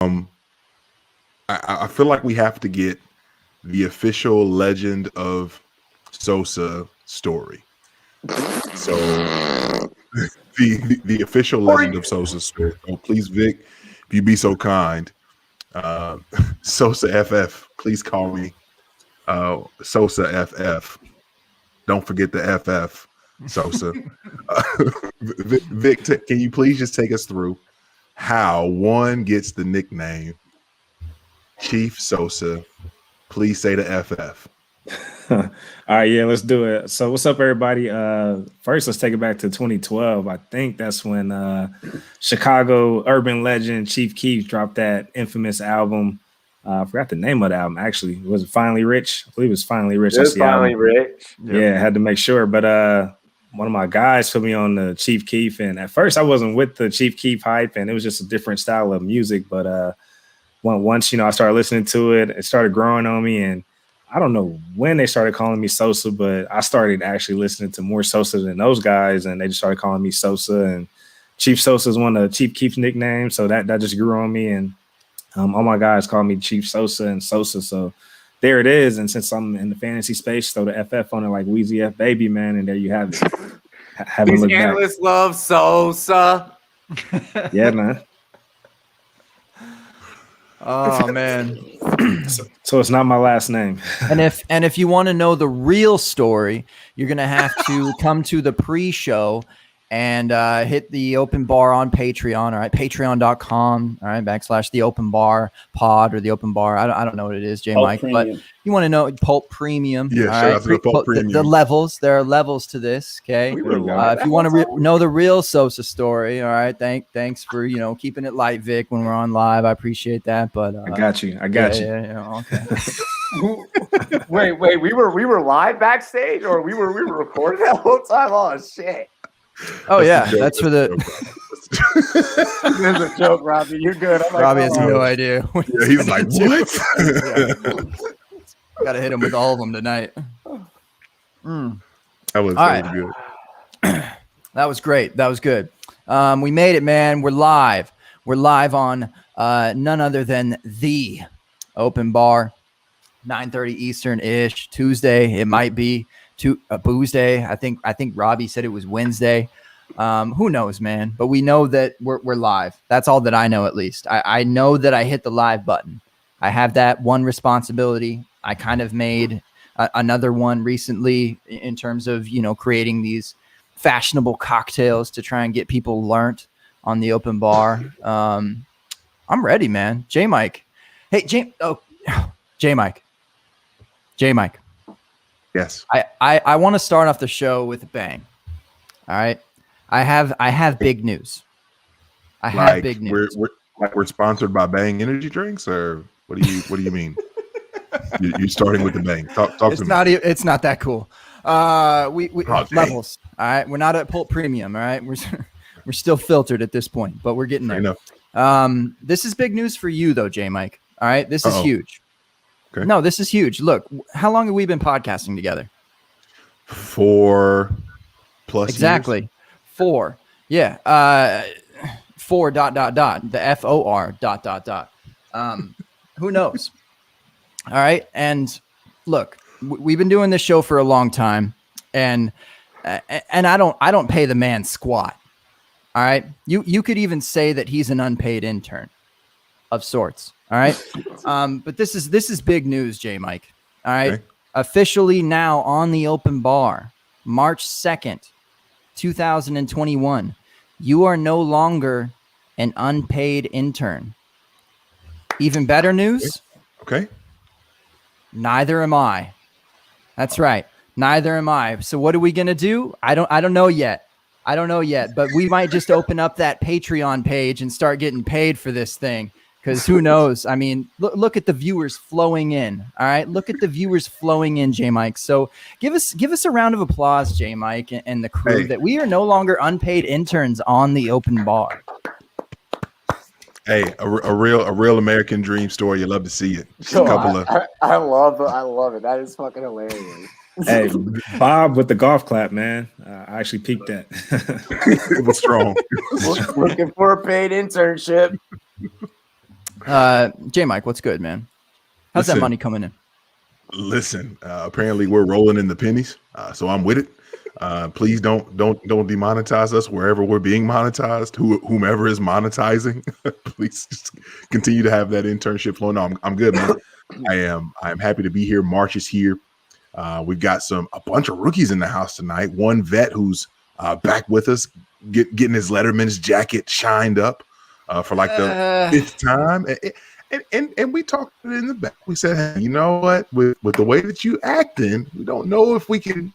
Um, I feel like we have to get the official legend of Sosa story. So the official legend of Sosa story. So please, Vic, if you be so kind, Sosa FF, please call me Sosa FF. Don't forget the FF, Sosa. Vic, can you please just take us through how one gets the nickname Chief Sosa? Please say the FF. All right, yeah, let's do it. So what's up, everybody? First, let's take it back to 2012. I think that's when Chicago urban legend Chief Keef dropped that infamous album. I forgot the name of the album, actually. Was it Finally Rich? I believe it was Finally Rich. It was Finally Rich. Yeah, I had to make sure. But one of my guys put me on the Chief Keef, and at first I wasn't with the Chief Keef hype, and it was just a different style of music. But once, I started listening to it, it started growing on me, and I don't know when they started calling me Sosa, but I started actually listening to more Sosa than those guys, and they just started calling me Sosa. And Chief Sosa is one of Chief Keef's nicknames, so that just grew on me. And all my guys call me Chief Sosa and Sosa, so there it is. And since I'm in the fantasy space, throw the FF on it like Wheezy F Baby, man, and there you have it. Haven't looked back. Analysts love Sosa. Yeah, man. Oh man. So it's not my last name. And if you want to know the real story, you're gonna have to come to the pre-show and hit the open bar on Patreon. All right, patreon.com. All right, / the open bar pod or the open bar. I don't know what it is, J Mike, but you want to know Pulp Premium. Yeah, shout out to the Pulp Premium. The levels. There are levels to this. Okay, if you want to know the real Sosa story, all right. Thanks for keeping it light, Vic, when we're on live. I appreciate that. But I got you. Yeah, okay. Wait, we were live backstage, or we were recording that whole time? Oh shit. Oh yeah, that's for the. This is a joke, Robbie. You're good. Robbie has no idea. Yeah, he's like, what? Got to hit him with all of them tonight. That was good. That was great. That was good. We made it, man. We're live. We're live on none other than the open bar, 9:30 Eastern ish Tuesday. It might be a booze day. I think Robbie said it was Wednesday. Who knows, man? But we know that we're live. That's all that I know, at least. I know that I hit the live button. I have that one responsibility. I kind of made another one recently in terms of creating these fashionable cocktails to try and get people learned on the open bar. I'm ready, man. J Mike. Hey, J Mike. Yes. I want to start off the show with a bang. All right. I have big news. I have big news. We're sponsored by Bang Energy Drinks, or what do you mean? You're starting with the Bang. Talk to me. It's not that cool. We levels. All right. We're not at Pulp Premium. All right. We're still filtered at this point, but we're getting there. This is big news for you though, J Mike. All right. This is huge. Okay. No, this is huge. Look, how long have we been podcasting together? 4+ exactly. years. 4. Yeah. 4 ... The FOR ... Who knows? All right. And look, we've been doing this show for a long time, and I don't pay the man squat. All right. You could even say that he's an unpaid intern of sorts. All right. But this is big news, J Mike. All right. Okay. Officially now on the open bar, March 2nd, 2021. You are no longer an unpaid intern. Even better news. Okay. Neither am I. That's right. Neither am I. So what are we going to do? I don't know yet. But we might just open up that Patreon page and start getting paid for this thing. Because who knows? I mean, look at the viewers flowing in. All right, look at the viewers flowing in, J Mike. So give us a round of applause, J Mike, and the crew, that we are no longer unpaid interns on the open bar. Hey, a real American dream story. You love to see it. Just a couple of. I love it. That is fucking hilarious. Hey, Bob with the golf clap, man. I actually peeked that. It was strong. Looking for a paid internship. J Mike, what's good, man? How's that money coming in? Listen, apparently we're rolling in the pennies, so I'm with it. Please don't demonetize us wherever we're being monetized. Whomever is monetizing, please just continue to have that internship flow. No, I'm good, man. I'm happy to be here. March is here. We've got a bunch of rookies in the house tonight. One vet who's back with us, getting his Letterman's jacket shined up for like the fifth time. And we talked in the back. We said, hey, you know what? With the way that you acting, we don't know if we can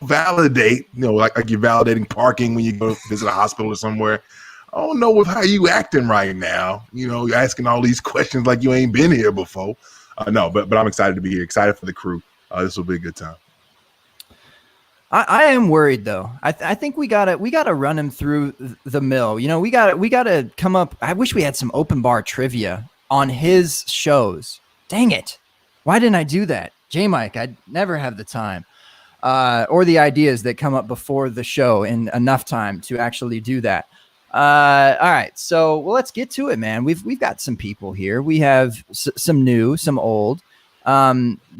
validate, like you're validating parking when you go visit a hospital or somewhere. I don't know with how you acting right now. You're asking all these questions like you ain't been here before. No, but I'm excited to be here. Excited for the crew. This will be a good time. I am worried though. I think we gotta run him through the mill. We gotta come up. I wish we had some open bar trivia on his shows. Dang it. Why didn't I do that? J-Mike, I'd never have the time or the ideas that come up before the show in enough time to actually do that. All right. So, let's get to it, man. We've got some people here. We have some new, some old.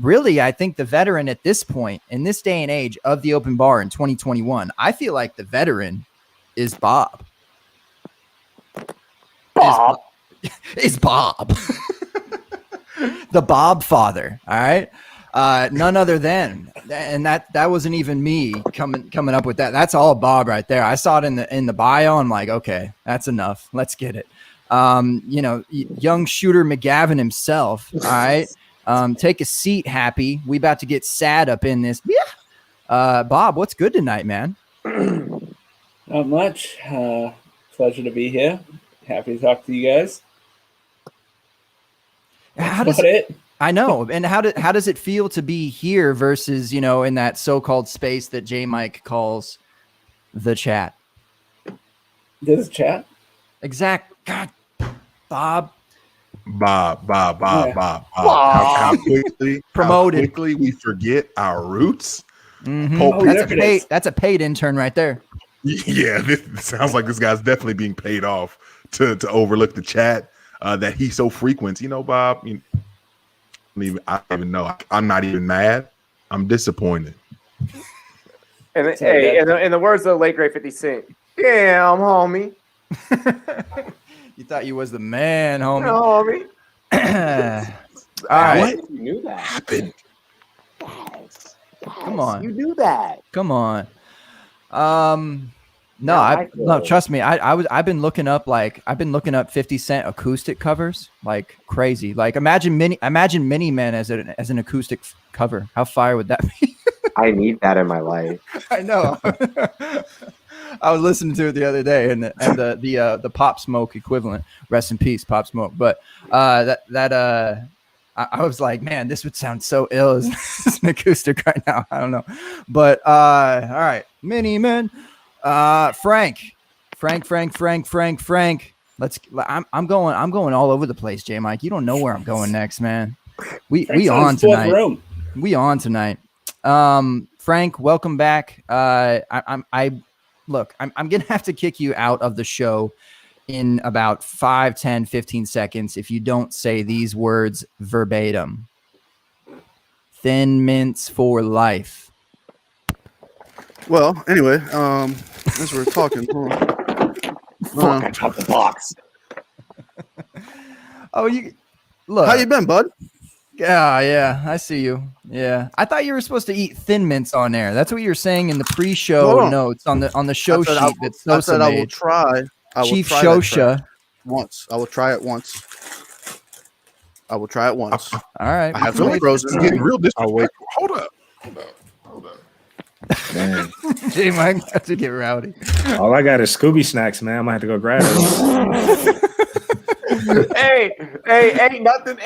Really, I think the veteran at this point in this day and age of the open bar in 2021, I feel like the veteran is Bob. Is Bob. The Bob father. All right. None other than, and that wasn't even me coming up with that. That's all Bob right there. I saw it in the bio. I'm like, okay, that's enough. Let's get it. Young shooter McGavin himself. All right. Take a seat, Happy. We about to get sad up in this. Yeah. Bob, what's good tonight, man? Not much. Pleasure to be here. Happy to talk to you guys. I know. And how does it feel to be here versus, in that so-called space that J Mike calls the chat? This chat? Exact. God, Bob. How quickly promoted. How quickly we forget our roots. Mm-hmm. That's a paid intern right there. Yeah, this sounds like this guy's definitely being paid off to overlook the chat that he so frequents. Bob, I don't even know. I'm not even mad. I'm disappointed. And hey, in the words of the late great 50 Cent, damn, homie. You thought you was the man, homie. No, homie. All right. What? You knew that happened. Yes. Come on. You knew that. Come on. No, trust me. I've been looking up 50 Cent acoustic covers like crazy. Like imagine Mini Men as an acoustic cover. How fire would that be? I need that in my life. I know. I was listening to it the other day, and the Pop Smoke equivalent. Rest in peace, Pop Smoke. But I was like, man, this would sound so ill as an acoustic right now. I don't know, but all right, Mini Men. Frank. I'm going all over the place, J Mike. You don't know where I'm going next, man. We on tonight. We on tonight. Frank, welcome back. I'm gonna have to kick you out of the show in about 5, 10, 15 seconds if you don't say these words verbatim. Thin Mints for life. Well, anyway, as we're talking, Fucking drop the box. Oh, you look. How you been, bud? Yeah, I see you. Yeah, I thought you were supposed to eat Thin Mints on air. That's what you were saying in the pre-show notes on the show sheet. I said I will try. Chief Shosha. Once. I will try it once. All right. I have some frozen. It's getting real. I'll wait. Hold up. Man. J Mike have to get rowdy. All I got is Scooby snacks, man. I'm gonna have to go grab it. hey, ain't nothing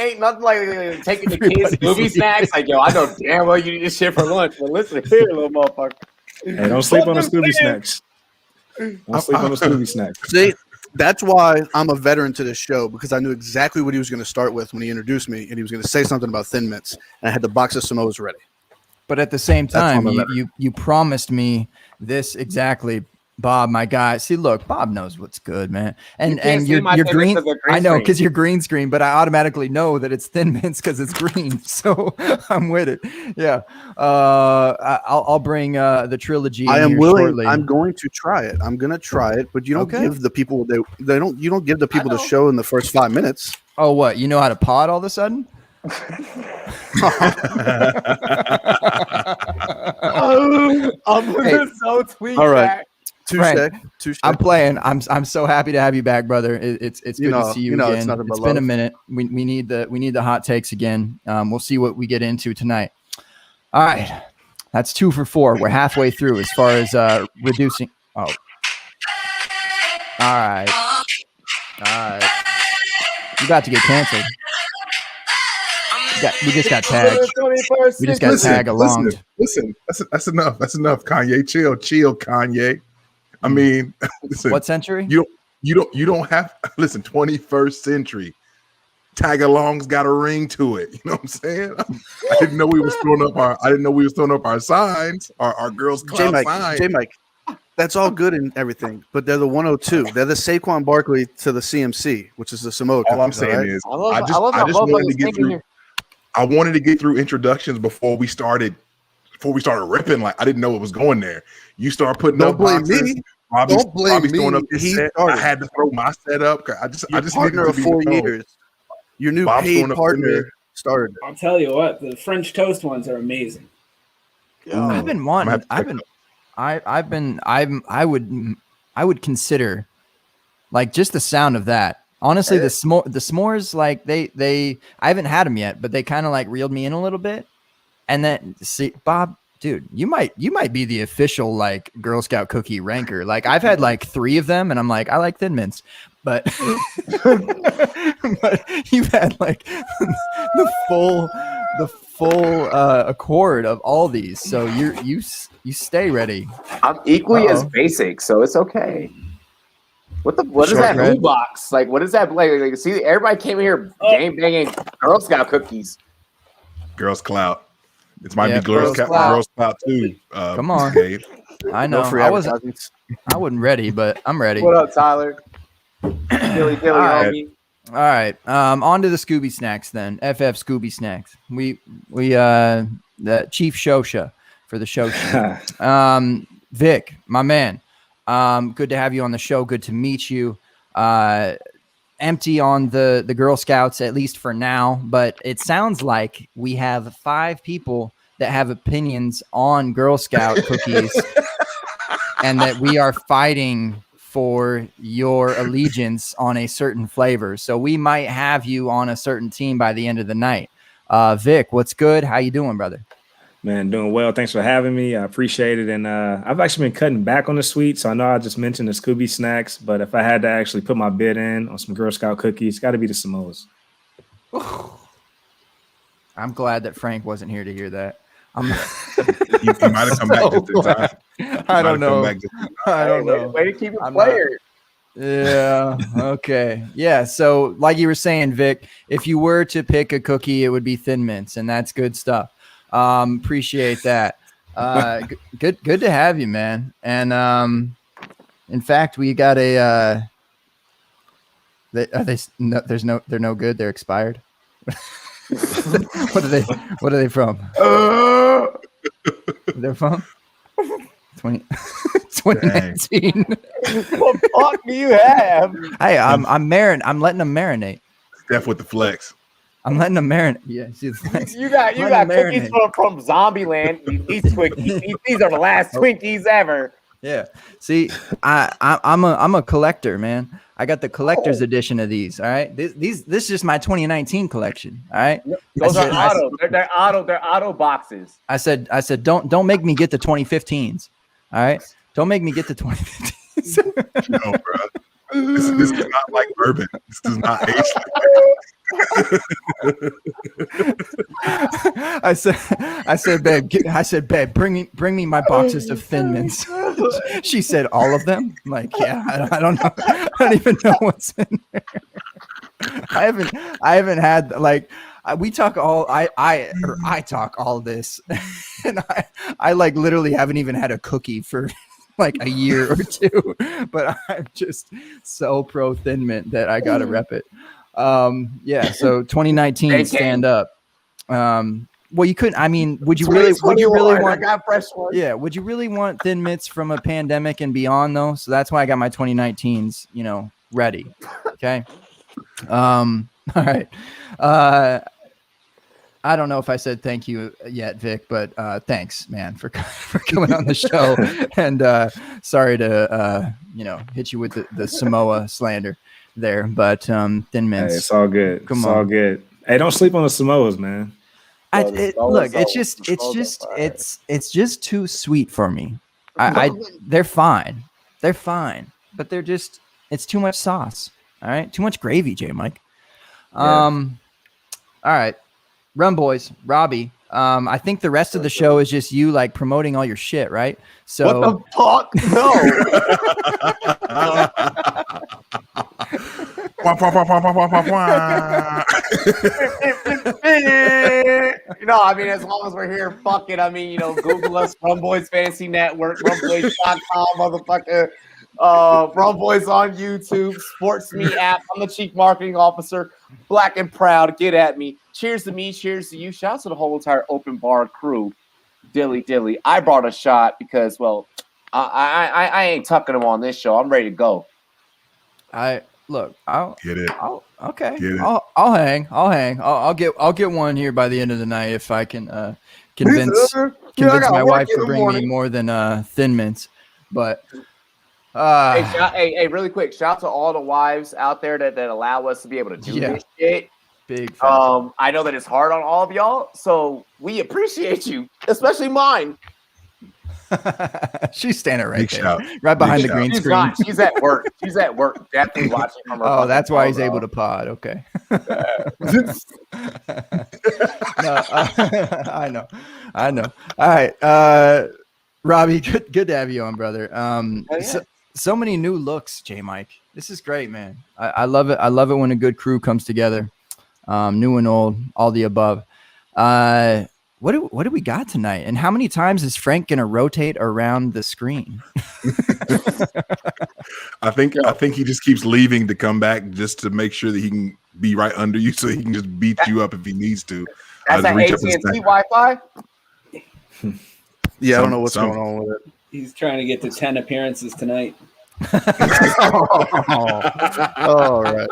like taking the kids movie snacks. Like, yo, I know damn well you need this shit for lunch, but listen here, little motherfucker. Hey, don't sleep on the Scooby snacks. Don't sleep on the Scooby snacks. See, that's why I'm a veteran to this show, because I knew exactly what he was going to start with when he introduced me, and he was going to say something about Thin Mints, and I had the box of Samoas ready. But at the same time, you promised me this exactly Bob, my guy. See, look, Bob knows what's good, man. And can't see you're my Thin green. Mints 'cause they're I know, green because you're green screen, but I automatically know that it's Thin Mints because it's green. So I'm with it. Yeah. I'll bring the trilogy. I in am here willing. shortly. I'm going to try it. I'm going to try it, but you don't Okay. give the people they don't. You don't give the people the show in the first 5 minutes. Oh, what? You know how to pod all of a sudden? I'm Hey. so tweet. All right. Frank, Touche. I'm playing. I'm so happy to have you back, brother. It's good to see you again. It's nothing but It's been a love. minute. We need the hot takes again. We'll see what we get into tonight. All right, that's 2 for 4. We're halfway through as far as reducing. Oh, all right. You about to get canceled. We just got tagged. We just got tagged along. Listen. That's enough. That's enough. Kanye, chill, Kanye. I mean, listen. What century? You don't have. Listen, 21st century. Tag-along's got a ring to it. You know what I'm saying? I didn't know we was throwing up our signs, our girls' club signs. J-Mike, that's all good and everything, but they're the 102. They're the Saquon Barkley to the CMC, which is the Samoa. All I'm saying is, I just wanted to get through. I wanted to get through introductions before we started ripping. Like I didn't know it was going there. You start putting Don't up blame boxes. me. Robbie's Don't blame me. throwing up his He set. started. I had to throw my set up. I just Partner needed of to be 4 known. years. Your new Bob's paid throwing up partner started. I'll tell you what, the French toast ones are amazing. I've been wanting. I would consider like just the sound of that. Honestly, the s'mores, like they I haven't had them yet, but they kind of like reeled me in a little bit. And then see, Bob, dude, you might be the official like Girl Scout cookie ranker. Like I've had like 3 of them, and I'm like, I like Thin Mints, but but you've had like the full accord of all these, so you stay ready. I'm equally as basic, so it's okay. What is that blue box? Like, what is that? Like, see, everybody came in here game banging Girl Scout cookies. Girls Clout. It might be Girls Girls Clout. Clout too. Come on. Dave. I know. I wasn't ready, but I'm ready. What up, Tyler? Dilly, homie. All right. On to the Scooby Snacks then. FF Scooby Snacks. We the Chief Shosha for the Shosha. Vic, my man. Good to have you on the show. Good to meet you. Empty on the Girl Scouts, at least for now, but it sounds like we have 5 people that have opinions on Girl Scout cookies and that we are fighting for your allegiance on a certain flavor. So we might have you on a certain team by the end of the night. Vic, what's good? How you doing, brother? Man, doing well. Thanks for having me. I appreciate it. And I've actually been cutting back on the sweet. So I know I just mentioned the Scooby Snacks, but if I had to actually put my bid in on some Girl Scout cookies, it's got to be the Samoas. I'm glad that Frank wasn't here to hear that. You might have come back just in time. I don't know. I don't know. Way to keep it player. Yeah. Okay. Yeah. So, like you were saying, Vic, if you were to pick a cookie, it would be Thin Mints, and that's good stuff. Appreciate that. Good to have you, man. And in fact, we got a. They're no good. They're expired. What are they from? They're from 2019. What fuck do you have? Hey, I'm letting them marinate. Steph with the flex. I'm letting them marinate. Yeah, see the flex. You got cookies from Zombieland. These Twinkies. These are the last Twinkies ever. Yeah. See, I'm a collector, man. I got the collector's edition of these. All right. This is just my 2019 collection. All right. Those are auto. They're auto boxes. I said, don't make me get the 2015s. All right. Don't make me get the 2015s. No, bro. This is not like bourbon. This does not age I said, babe, bring me my boxes of Thin Mints. She said, all of them? I'm like, yeah, I don't know. I don't even know what's in there. I haven't had like we talk all I talk all this, and I like literally haven't even had a cookie for like a year or two, but I'm just so pro Thin Mint that I gotta rep it. Yeah, so 2019 stand up. Well, you couldn't. I mean, would you really want? I got fresh ones. Yeah, would you really want Thin Mints from a pandemic and beyond though? So that's why I got my 2019s, ready. Okay. All right. I don't know if I said thank you yet, Vic, but thanks, man, for coming on the show. And sorry to hit you with the Samoa slander there, but Thin Mints. Hey, it's all good. Come it's on. all good. Hey, don't sleep on the Samoas, man. It's just too sweet for me. They're fine, but it's too much sauce. All right, too much gravy, J Mike. All right, Run Boys, Robbie. I think the rest of the show is just you like promoting all your shit, right? So what the fuck? No. I mean, as long as we're here, fuck it. I mean, Google us, Run Boys Fantasy Network, runboys.com, motherfucker. Run Boys on YouTube, Sports Me app. I'm the chief marketing officer, black and proud. Get at me. Cheers to me, cheers to you. Shouts to the whole entire open bar crew. Dilly. I brought a shot because, well, I ain't tucking them on this show. I'm ready to go. I'll get it. Okay. Get it. I'll hang. I'll get one here by the end of the night if I can convince my wife to bring me more than Thin Mints. But hey, really quick, shout out to all the wives out there that allow us to be able to do this shit. Big I know that it's hard on all of y'all, so we appreciate you, especially mine. She's standing right Big there, shout. right behind Big the green She's screen. not. She's at work. Definitely watching from her. Oh, that's why he's able to pod. Okay. No, I know. All right, Robbie, good to have you on, brother. So many new looks, J Mike. This is great, man. I love it. I love it when a good crew comes together. New and old, all the above. What do we got tonight? And how many times is Frank gonna rotate around the screen? I think he just keeps leaving to come back just to make sure that he can be right under you, so he can just beat you up if he needs to. That's an AT&T Wi-Fi. Yeah, I don't know what's going on with it. He's trying to get to 10 appearances tonight. All right.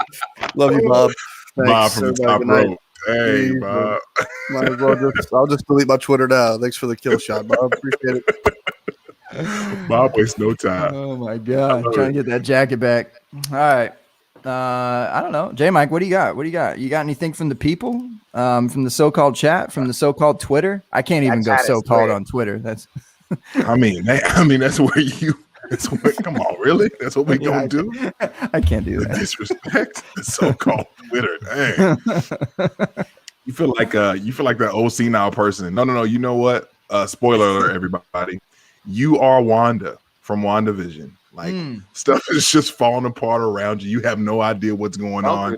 Love you, Bob. Thanks. Bob from the top row. Hey, Bob. Might as well I'll just delete my Twitter now. Thanks for the kill shot, Bob. Appreciate it. Bob wastes no time. Oh my God. Trying to get that jacket back. All right. I don't know. J Mike, what do you got? You got anything from the people? From the so-called chat, from the so-called Twitter? I can't even go so-called on Twitter. That's I mean, that's where come on, really? That's what we gonna do? I can't do that. Disrespect the so-called Twitter. Dang. You feel like that old senile person. No. You know what? Spoiler alert, everybody. You are Wanda from WandaVision. Like stuff is just falling apart around you. You have no idea what's going on.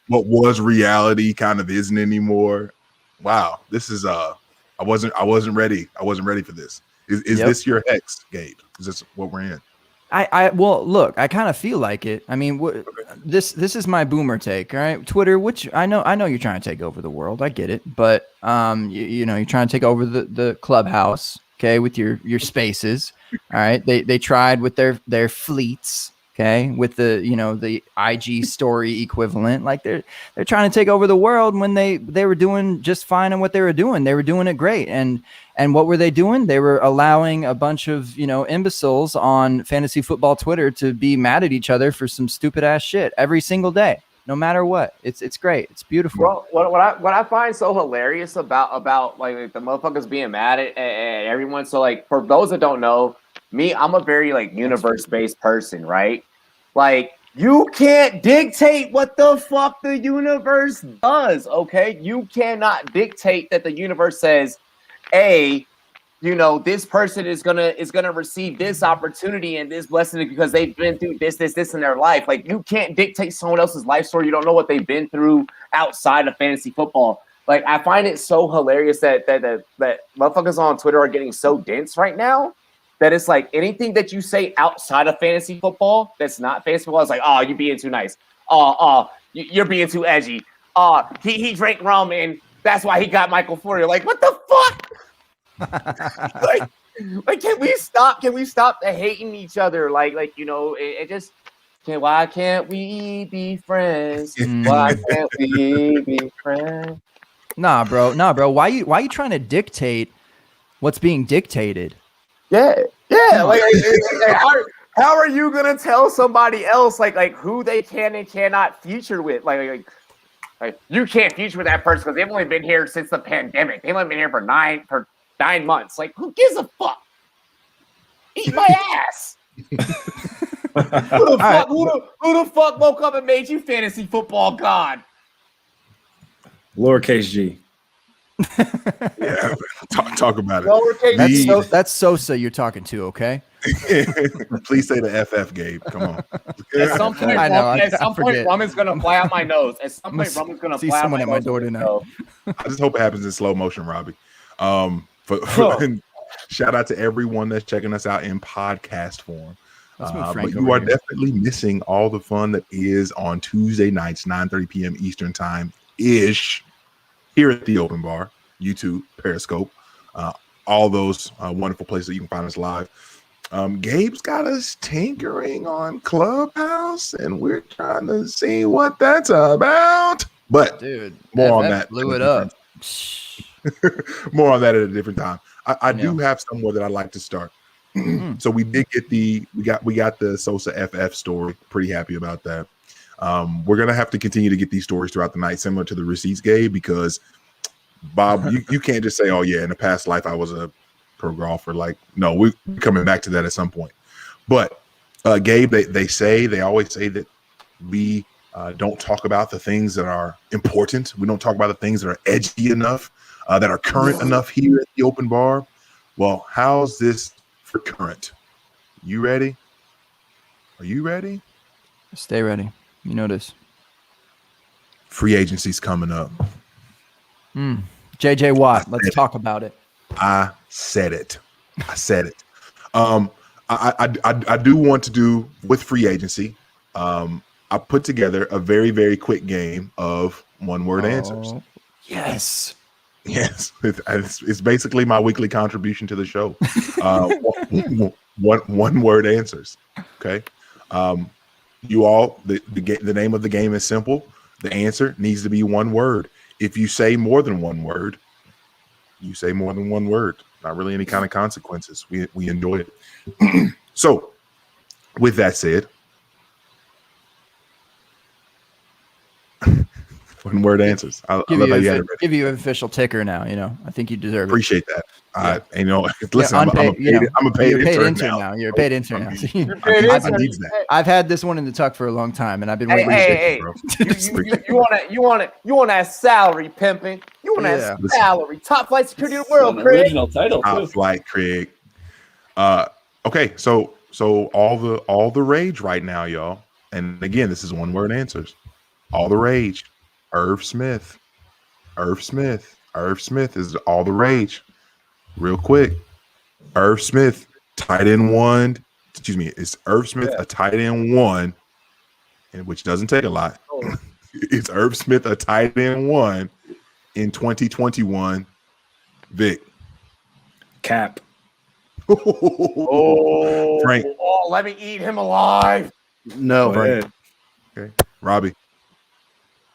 What was reality kind of isn't anymore. Wow, this is I wasn't ready. I wasn't ready for this. Is this your hex, Gabe? Is this what we're in? Well, look, I kind of feel like it. I mean, this is my boomer take, all right? Twitter, which I know you're trying to take over the world. I get it, but you're trying to take over the clubhouse, okay, with your spaces. All right, they tried with their fleets, okay, with the IG story equivalent. Like they're trying to take over the world when they were doing just fine in what they were doing. They were doing it great. And what were they doing? They were allowing a bunch of, imbeciles on fantasy football Twitter to be mad at each other for some stupid ass shit every single day, no matter what. It's great. It's beautiful. Well, what I find so hilarious about like the motherfuckers being mad at everyone. So like, for those that don't know me, I'm a very like universe-based person, right? Like, you can't dictate what the fuck the universe does, okay? You cannot dictate that the universe says, this person is gonna receive this opportunity and this blessing because they've been through this in their life. Like, you can't dictate someone else's life story. You don't know what they've been through outside of fantasy football. Like, I find it so hilarious that motherfuckers on Twitter are getting so dense right now. that it's like anything that you say outside of fantasy football that's not fantasy football is like, oh, you're being too nice. You're being too edgy. He drank rum and that's why he got Michael Florio. Like, what the fuck? like, can we stop? Can we stop the hating each other? Like you know, it just why can't we be friends? Why can't we be friends? Nah, bro. Why you trying to dictate what's being dictated? Yeah. Like how are you gonna tell somebody else like who they can and cannot feature with? Like you can't feature with that person because they've only been here since the pandemic. They've only been here for 9 months. Like, who gives a fuck? Eat my ass. Who the fuck woke up and made you fantasy football god? Lowercase G. Yeah, talk about it. Lowercase. That's Sosa you're talking to, okay? Please say the FF, Gabe. Come on. At some point, Rumman's gonna fly out my nose. At some point, Rumman's gonna see fly someone out at my door tonight. I just hope it happens in slow motion, Robbie. And shout out to everyone that's checking us out in podcast form. But you are definitely missing all the fun that is on Tuesday nights, 9:30 p.m. Eastern time ish, here at the Open Bar, YouTube, Periscope, all those wonderful places that you can find us live. Gabe's got us tinkering on Clubhouse, and we're trying to see what that's about. But dude, more on that. Blew it up. More on that at a different time. I do have somewhere that I'd like to start. So we did get we got the Sosa FF story. Pretty happy about that. We're gonna have to continue to get these stories throughout the night, similar to the receipts, Gabe, because Bob, you can't just say, "Oh yeah, in a past life I was a pro golfer." Like, no, we're coming back to that at some point. But Gabe, they always say that we don't talk about the things that are important. We don't talk about the things that are edgy enough, that are current enough here at the Open Bar. Well, how's this for current? You ready? Are you ready? Stay ready. You know this. Free agency's coming up. JJ Watt. Let's talk about it. I said it. I do want to do with free agency. I put together a very, very quick game of one-word answers. Yes. It's basically my weekly contribution to the show. One-word answers. Okay. You all, the name of the game is simple. The answer needs to be one word. If you say more than one word, you say more than one word. Not really any kind of consequences. We enjoy it. So, with that said, one word answers. Give you an official ticker now. You know, I think you deserve it. Appreciate that. And, you know, listen, I'm a paid intern now. You're a paid intern now. I've had this one in the tuck for a long time, and I've been waiting. Hey, you want that salary, pimping? You want that salary? Top flight security in the world, Craig. Original title, Top flight, Craig. Okay, so all the rage right now, y'all. And again, this is one word answers. All the rage. Irv Smith is all the rage. Real quick, Irv Smith, tight end one. Excuse me, is Irv Smith a tight end one? And which doesn't take a lot. Is Irv Smith a tight end one in 2021? Vic. Cap. Frank. Let me eat him alive. No, Frank. Okay, Robbie.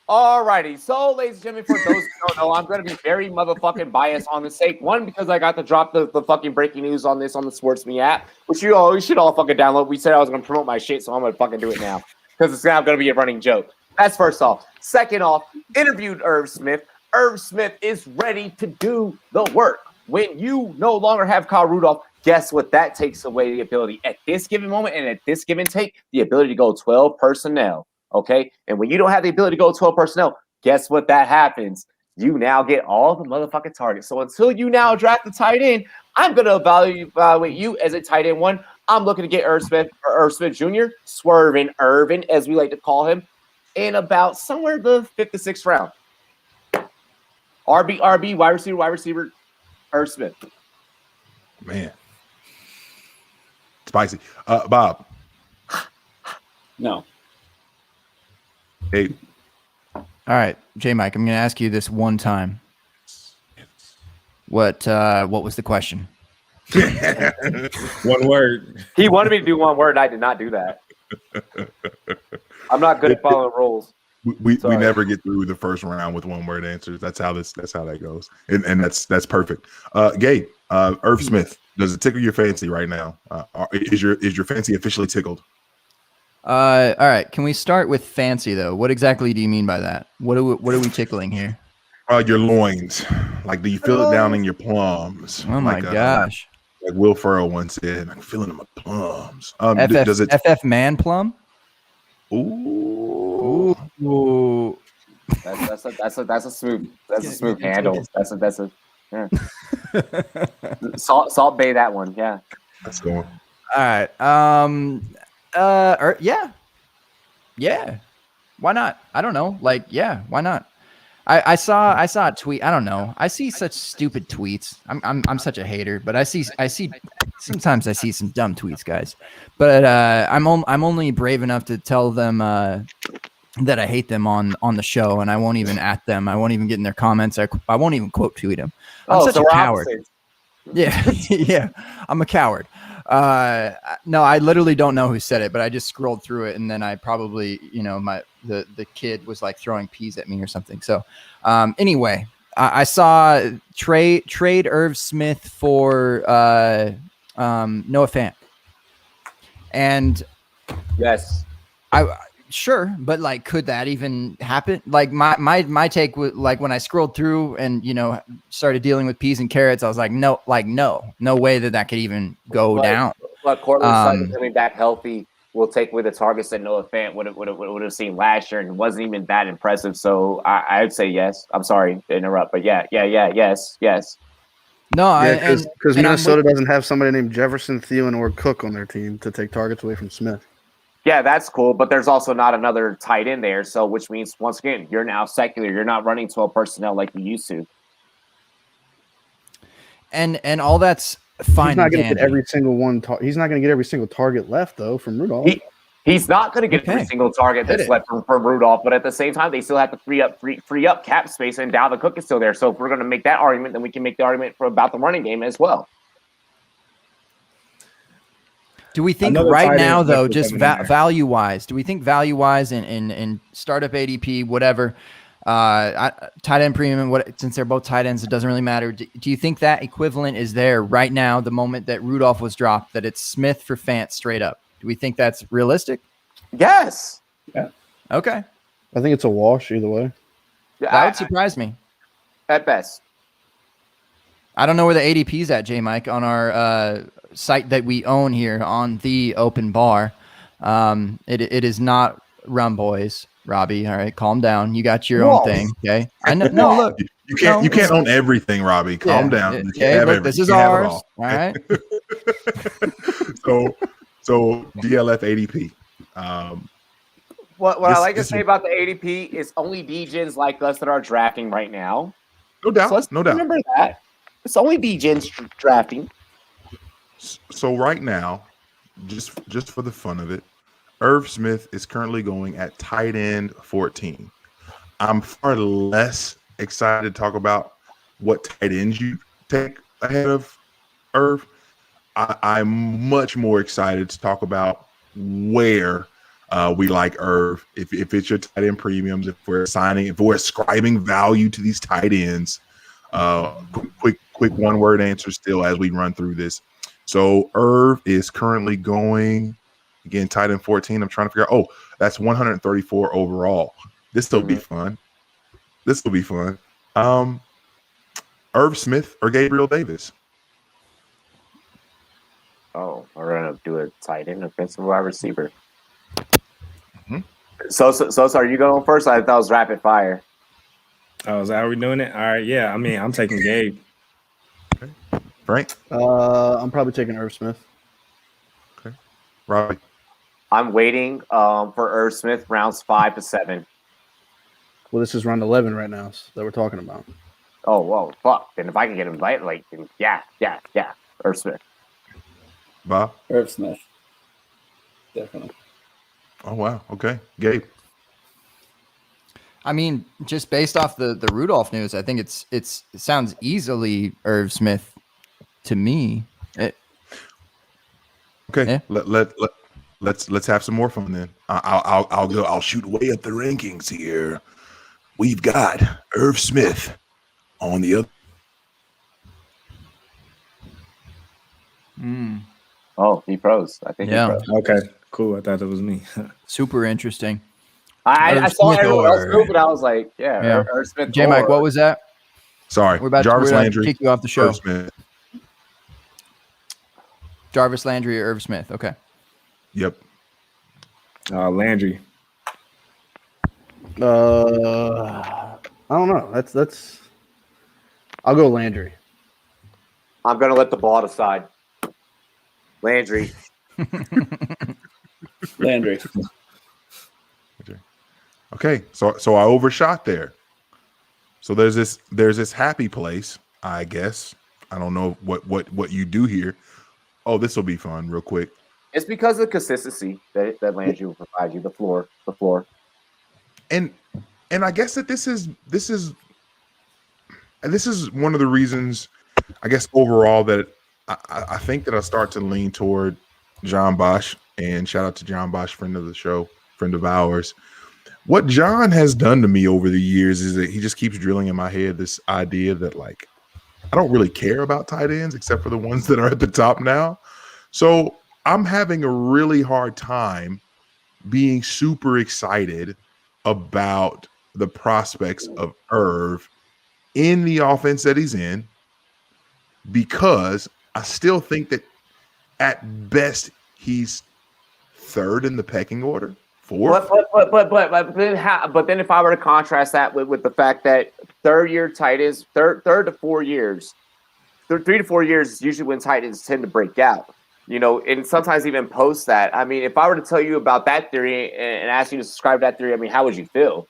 Alrighty, so ladies and gentlemen, for those who don't know, I'm going to be very motherfucking biased on this sake. One, because I got to drop the fucking breaking news on this on the Sports Me app, which you should all fucking download. We said I was going to promote my shit, so I'm going to fucking do it now because it's now going to be a running joke. That's first off. Second off, interviewed Irv Smith. Irv Smith is ready to do the work. When you no longer have Kyle Rudolph, guess what? That takes away the ability at this given moment and at this given take, the ability to go 12 personnel. Okay. And when you don't have the ability to go 12 personnel, guess what that happens? You now get all the motherfucking targets. So until you now draft the tight end, I'm going to evaluate you as a tight end one. I'm looking to get Irv Smith Jr., Swerving Irvin, as we like to call him, in about somewhere the 5th to 6th round. RB, wide receiver, Irv Smith. Man. Spicy. Bob. No. Hey. All right, J Mike, I'm going to ask you this one time. What was the question? One word. He wanted me to do one word, and I did not do that. I'm not good at following rules. We Sorry. never get through the first round with one word answers. That's how that goes. And that's perfect. Gabe, Irv Smith, does it tickle your fancy right now? Is your fancy officially tickled? All right, can we start with fancy though? What exactly do you mean by that? What are we tickling here? Your loins. Like, do you feel it down in your plums? Oh my gosh. Like Will Ferrell once said, I'm feeling in my plums. Does it FF Man Plum? Ooh. Ooh. That's a smooth handle. That's a yeah. Salt Bay that one. Yeah. That's going. All right. Yeah. Why not? I don't know. Like, yeah, why not? I saw a tweet. I don't know. I see such stupid tweets. I'm such a hater, but I see sometimes I see some dumb tweets, guys. But I'm only brave enough to tell them that I hate them on the show, and I won't even at them. I won't even get in their comments. I won't even quote tweet them. I'm such a coward. Opposites. Yeah, yeah. I'm a coward. No, I literally don't know who said it, but I just scrolled through it, and then I probably, the kid was like throwing peas at me or something. So, anyway, I saw trade Irv Smith for Noah Fant, and Yes. Sure, but like, could that even happen? Like, my take was like when I scrolled through and started dealing with peas and carrots, I was like, no way that could even go down. But Cortland Sutton coming back healthy will take away the targets that Noah Fant would have seen last year, and wasn't even that impressive. So I'd say yes. I'm sorry to interrupt, but yes. No, because Minnesota doesn't have somebody named Jefferson, Thielen, or Cook on their team to take targets away from Smith. Yeah, that's cool, but there's also not another tight end there, so which means once again you're now secular. You're not running 12 personnel like you used to. And all that's fine. He's not going to get every single one. He's not going to get every single target left though from Rudolph. He's not going to get every single target that's left from Rudolph, but at the same time, they still have to free up cap space, and Dalvin Cook is still there. So if we're going to make that argument, then we can make the argument about the running game as well. Do we think right now, though, just value-wise, in startup ADP, whatever, tight end premium, since they're both tight ends, it doesn't really matter. Do you think that equivalent is there right now, the moment that Rudolph was dropped, that it's Smith for Fant straight up? Do we think that's realistic? Yes. Yeah. Okay. I think it's a wash either way. That would surprise me. At best. I don't know where the ADP's at, J Mike, on our site that we own here on the open bar. It is not Rum Boys, Robbie. All right, calm down. You got your own thing, okay? I know. No, look, you can't own everything, Robbie. Calm down. Okay, look, this is ours. All right. So DLF ADP. What I like to say about the ADP is only DGens like us that are drafting right now. No doubt. So let's remember that. It's only DGens drafting. So right now, just for the fun of it, Irv Smith is currently going at tight end 14. I'm far less excited to talk about what tight ends you take ahead of Irv. I'm much more excited to talk about where we like Irv. If it's your tight end premiums, if we're ascribing value to these tight ends. Quick one-word answer still as we run through this. So Irv is currently going, again, tight end 14. I'm trying to figure out, that's 134 overall. This will be fun. Irv Smith or Gabriel Davis? Oh, we're going to do a tight end offensive wide receiver. Mm-hmm. So are you going first? I thought it was rapid fire. Oh, is that how we're doing it? All right, yeah. I mean, I'm taking Gabe. Okay. Frank? I'm probably taking Irv Smith. Okay. Robbie? I'm waiting for Irv Smith rounds 5 to 7. Well, this is round 11 right now that we're talking about. Oh, whoa, fuck. Then if I can get him yeah. Irv Smith. Bob? Irv Smith. Definitely. Oh wow. Okay. Gabe. I mean, just based off the Rudolph news, I think it sounds easily Irv Smith to me. Okay. Yeah. Let's have some more fun then. I'll go. I'll shoot way up the rankings here. We've got Irv Smith on the other. Oh, he froze. I think Yeah. he froze. Okay, cool. I thought it was me. Super interesting. I Irv saw Smith everyone else or- move, and I was like, yeah. Irv Smith. J Mike, or- what was that? Sorry, We're about Jarvis to Landry. kick you off the show. Irv Smith. Jarvis Landry or Irv Smith. Okay. Yep. Landry. I don't know. That's. I'll go Landry. I'm gonna let the ball decide. Landry. Landry. Okay, so I overshot there. So there's this happy place, I guess. I don't know what you do here. Oh, this will be fun, real quick. It's because of the consistency that Landry will provide you. The floor. And I guess that this is one of the reasons, I guess, overall that I think that I start to lean toward John Bosch, and shout out to John Bosch, friend of the show, friend of ours. What John has done to me over the years is that he just keeps drilling in my head this idea that, like, I don't really care about tight ends except for the ones that are at the top now. So I'm having a really hard time being super excited about the prospects of Irv in the offense that he's in, because I still think that at best he's third in the pecking order. Fourth. But then if I were to contrast that with the fact that third to 4 years, 3 to 4 years is usually when tight ends tend to break out. You know, and sometimes even post that. I mean, if I were to tell you about that theory and ask you to subscribe to that theory, I mean, how would you feel?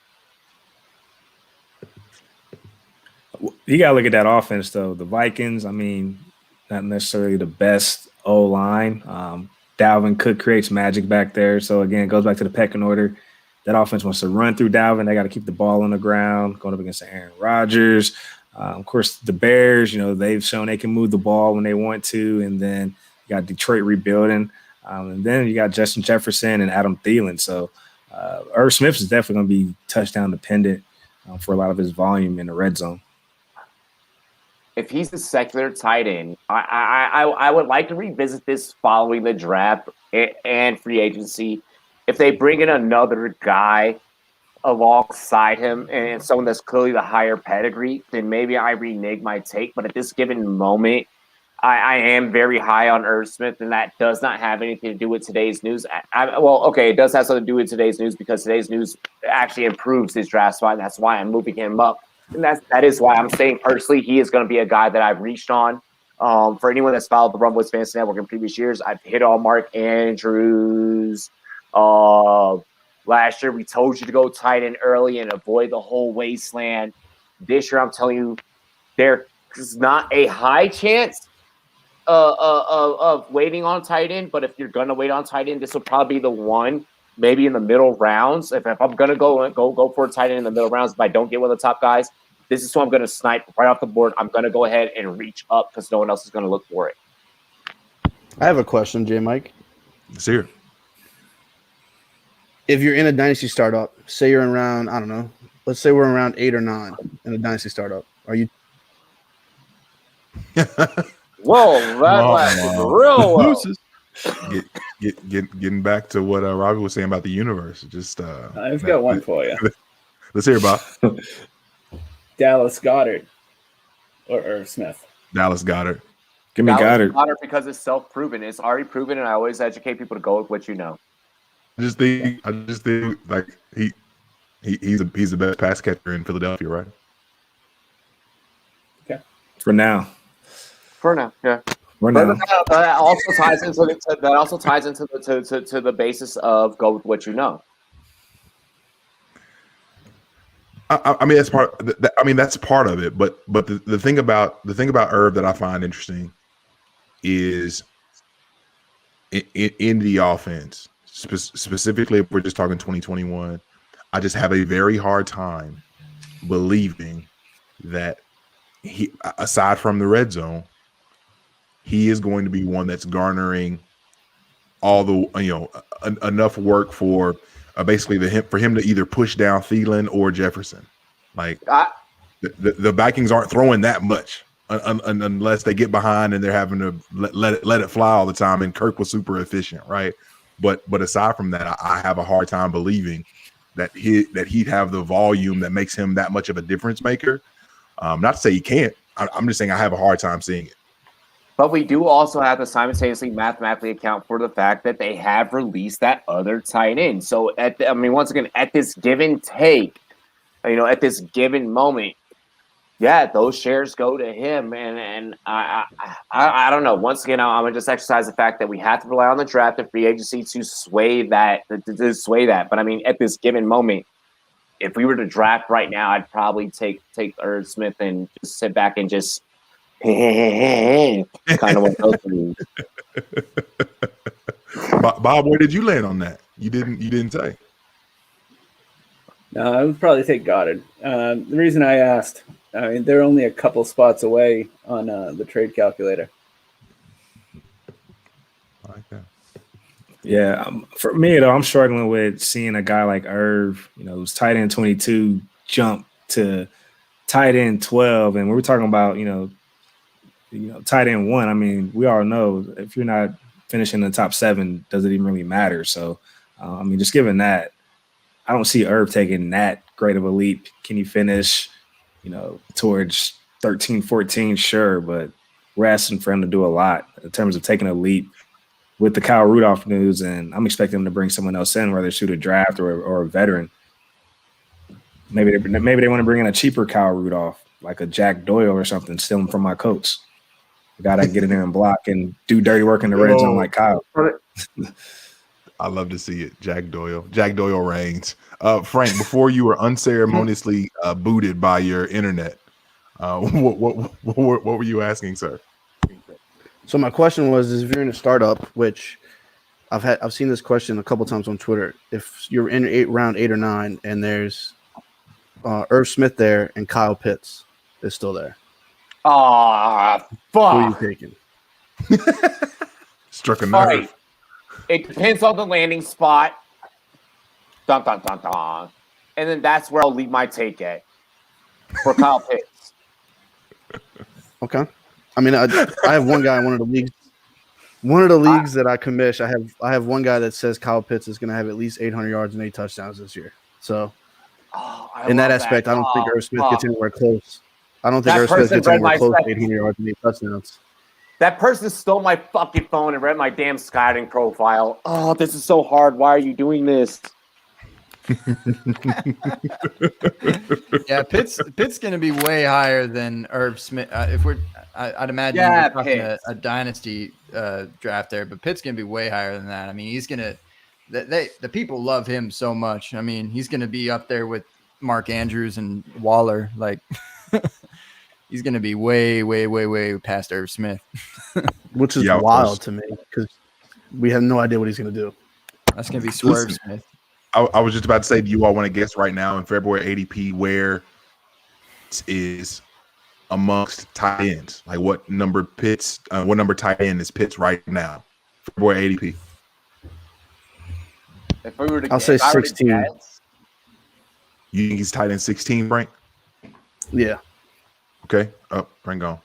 You gotta look at that offense though. The Vikings, I mean, not necessarily the best O line. Dalvin Cook creates magic back there. So again, it goes back to the pecking order. That offense wants to run through Dalvin. They got to keep the ball on the ground, going up against Aaron Rodgers. Of course, the Bears, you know, they've shown they can move the ball when they want to. And then you got Detroit rebuilding. And then you got Justin Jefferson and Adam Thielen. So Irv Smith is definitely going to be touchdown dependent for a lot of his volume in the red zone. If he's a secular tight end, I would like to revisit this following the draft and free agency. If they bring in another guy alongside him and someone that's clearly the higher pedigree, then maybe I renege my take. But at this given moment, I am very high on Irv Smith, and that does not have anything to do with today's news. It does have something to do with today's news because today's news actually improves his draft spot, and that's why I'm moving him up. And that is why I'm saying personally he is going to be a guy that I've reached on. For anyone that's followed the Rumble Fantasy Network in previous years, I've hit on Mark Andrews. Last year we told you to go tight end early and avoid the whole wasteland. This year I'm telling you there is not a high chance of waiting on tight end, but if you're going to wait on tight end, this will probably be the one. Maybe in the middle rounds. If I'm gonna go for a tight end in the middle rounds, if I don't get one of the top guys, this is who I'm gonna snipe right off the board. I'm gonna go ahead and reach up because no one else is gonna look for it. I have a question, J Mike. Let's hear it. If you're in a dynasty startup, say you're in round, I don't know, let's say we're in round 8 or 9 in a dynasty startup. Are you? Whoa, that lasted real well. Getting back to what Robbie was saying about the universe. Just I've got one for you. Let's hear about Dallas Goedert or Irv Smith. Dallas Goedert. Give me Goddard. Goddard because it's self-proven. It's already proven, and I always educate people to go with what you know. I just think like he's the best pass catcher in Philadelphia, right? Okay. For now. For now, yeah. For But now. that also ties into the basis of go with what you know. I mean that's part. That's part of it. But the thing about Irv that I find interesting is in the offense, specifically if we're just talking 2021, I just have a very hard time believing that he, aside from the red zone, he is going to be one that's garnering all the enough work for basically for him to either push down Thielen or Jefferson. Like the Vikings aren't throwing that much unless they get behind and they're having to let it fly all the time. And Kirk was super efficient, right? But aside from that, I have a hard time believing that he'd have the volume that makes him that much of a difference maker. Not to say he can't. I'm just saying I have a hard time seeing it. But we do also have to simultaneously mathematically account for the fact that they have released that other tight end. So once again, at this given take, at this given moment, yeah, those shares go to him. And I don't know. Once again, I'm gonna just exercise the fact that we have to rely on the draft and free agency to sway that. But I mean, at this given moment, if we were to draft right now, I'd probably take Irv Smith and just sit back and just kind of what those mean. Bob, where did you land on that? You didn't say. No, I would probably take Goddard. The reason I asked, they're only a couple spots away on the trade calculator. I like that. Yeah, for me though, I'm struggling with seeing a guy like Irv, who's tight end 22 jump to tight end 12, and we were talking about, tight end 1. I mean, we all know if you're not finishing in the top 7, does it even really matter? So, just given that, I don't see Irv taking that great of a leap. Can he finish, towards 13, 14? Sure, but we're asking for him to do a lot in terms of taking a leap with the Kyle Rudolph news, and I'm expecting him to bring someone else in, whether it's through the draft or a veteran. Maybe they want to bring in a cheaper Kyle Rudolph, like a Jack Doyle or something, steal him from my Colts. We got to get in there and block and do dirty work in the red zone like Kyle. I love to see it. Jack Doyle reigns. Frank, before you were unceremoniously booted by your internet, what were you asking, sir? So my question was: if you're in a startup, which I've seen this question a couple times on Twitter, if you're in round 8 or 9, and there's Irv Smith there and Kyle Pitts is still there, fuck. who are you taking? Struck a nerve. All right. It depends on the landing spot. Dun, dun, dun, dun. And then that's where I'll leave my take at for Kyle Pitts. Okay. I have one guy in one of the leagues. One of the leagues that I commish, I have one guy that says Kyle Pitts is going to have at least 800 yards and 8 touchdowns this year. So, in that aspect, I don't think Irv Smith gets anywhere close. I don't think Irv Smith gets anywhere close to 800 yards and 8 touchdowns. That person stole my fucking phone and read my damn scouting profile. Oh, this is so hard. Why are you doing this? Yeah, Pitt's going to be way higher than Irv Smith. I'd imagine Yeah, you're talking Pitts. a dynasty draft there, but Pitt's going to be way higher than that. I mean, he's going to the people love him so much. I mean, he's going to be up there with Mark Andrews and Waller. Like, he's going to be way, way, way, way past Irv Smith. Which is wild to me because we have no idea what he's going to do. That's going to be Swerve Smith. I was just about to say, do you all want to guess right now in February ADP where it is amongst tight ends? Like what number tight end is Pitts right now? February ADP. If we were to I'll say 16. You think he's tight end 16, Frank? Yeah. Okay. Frank gone.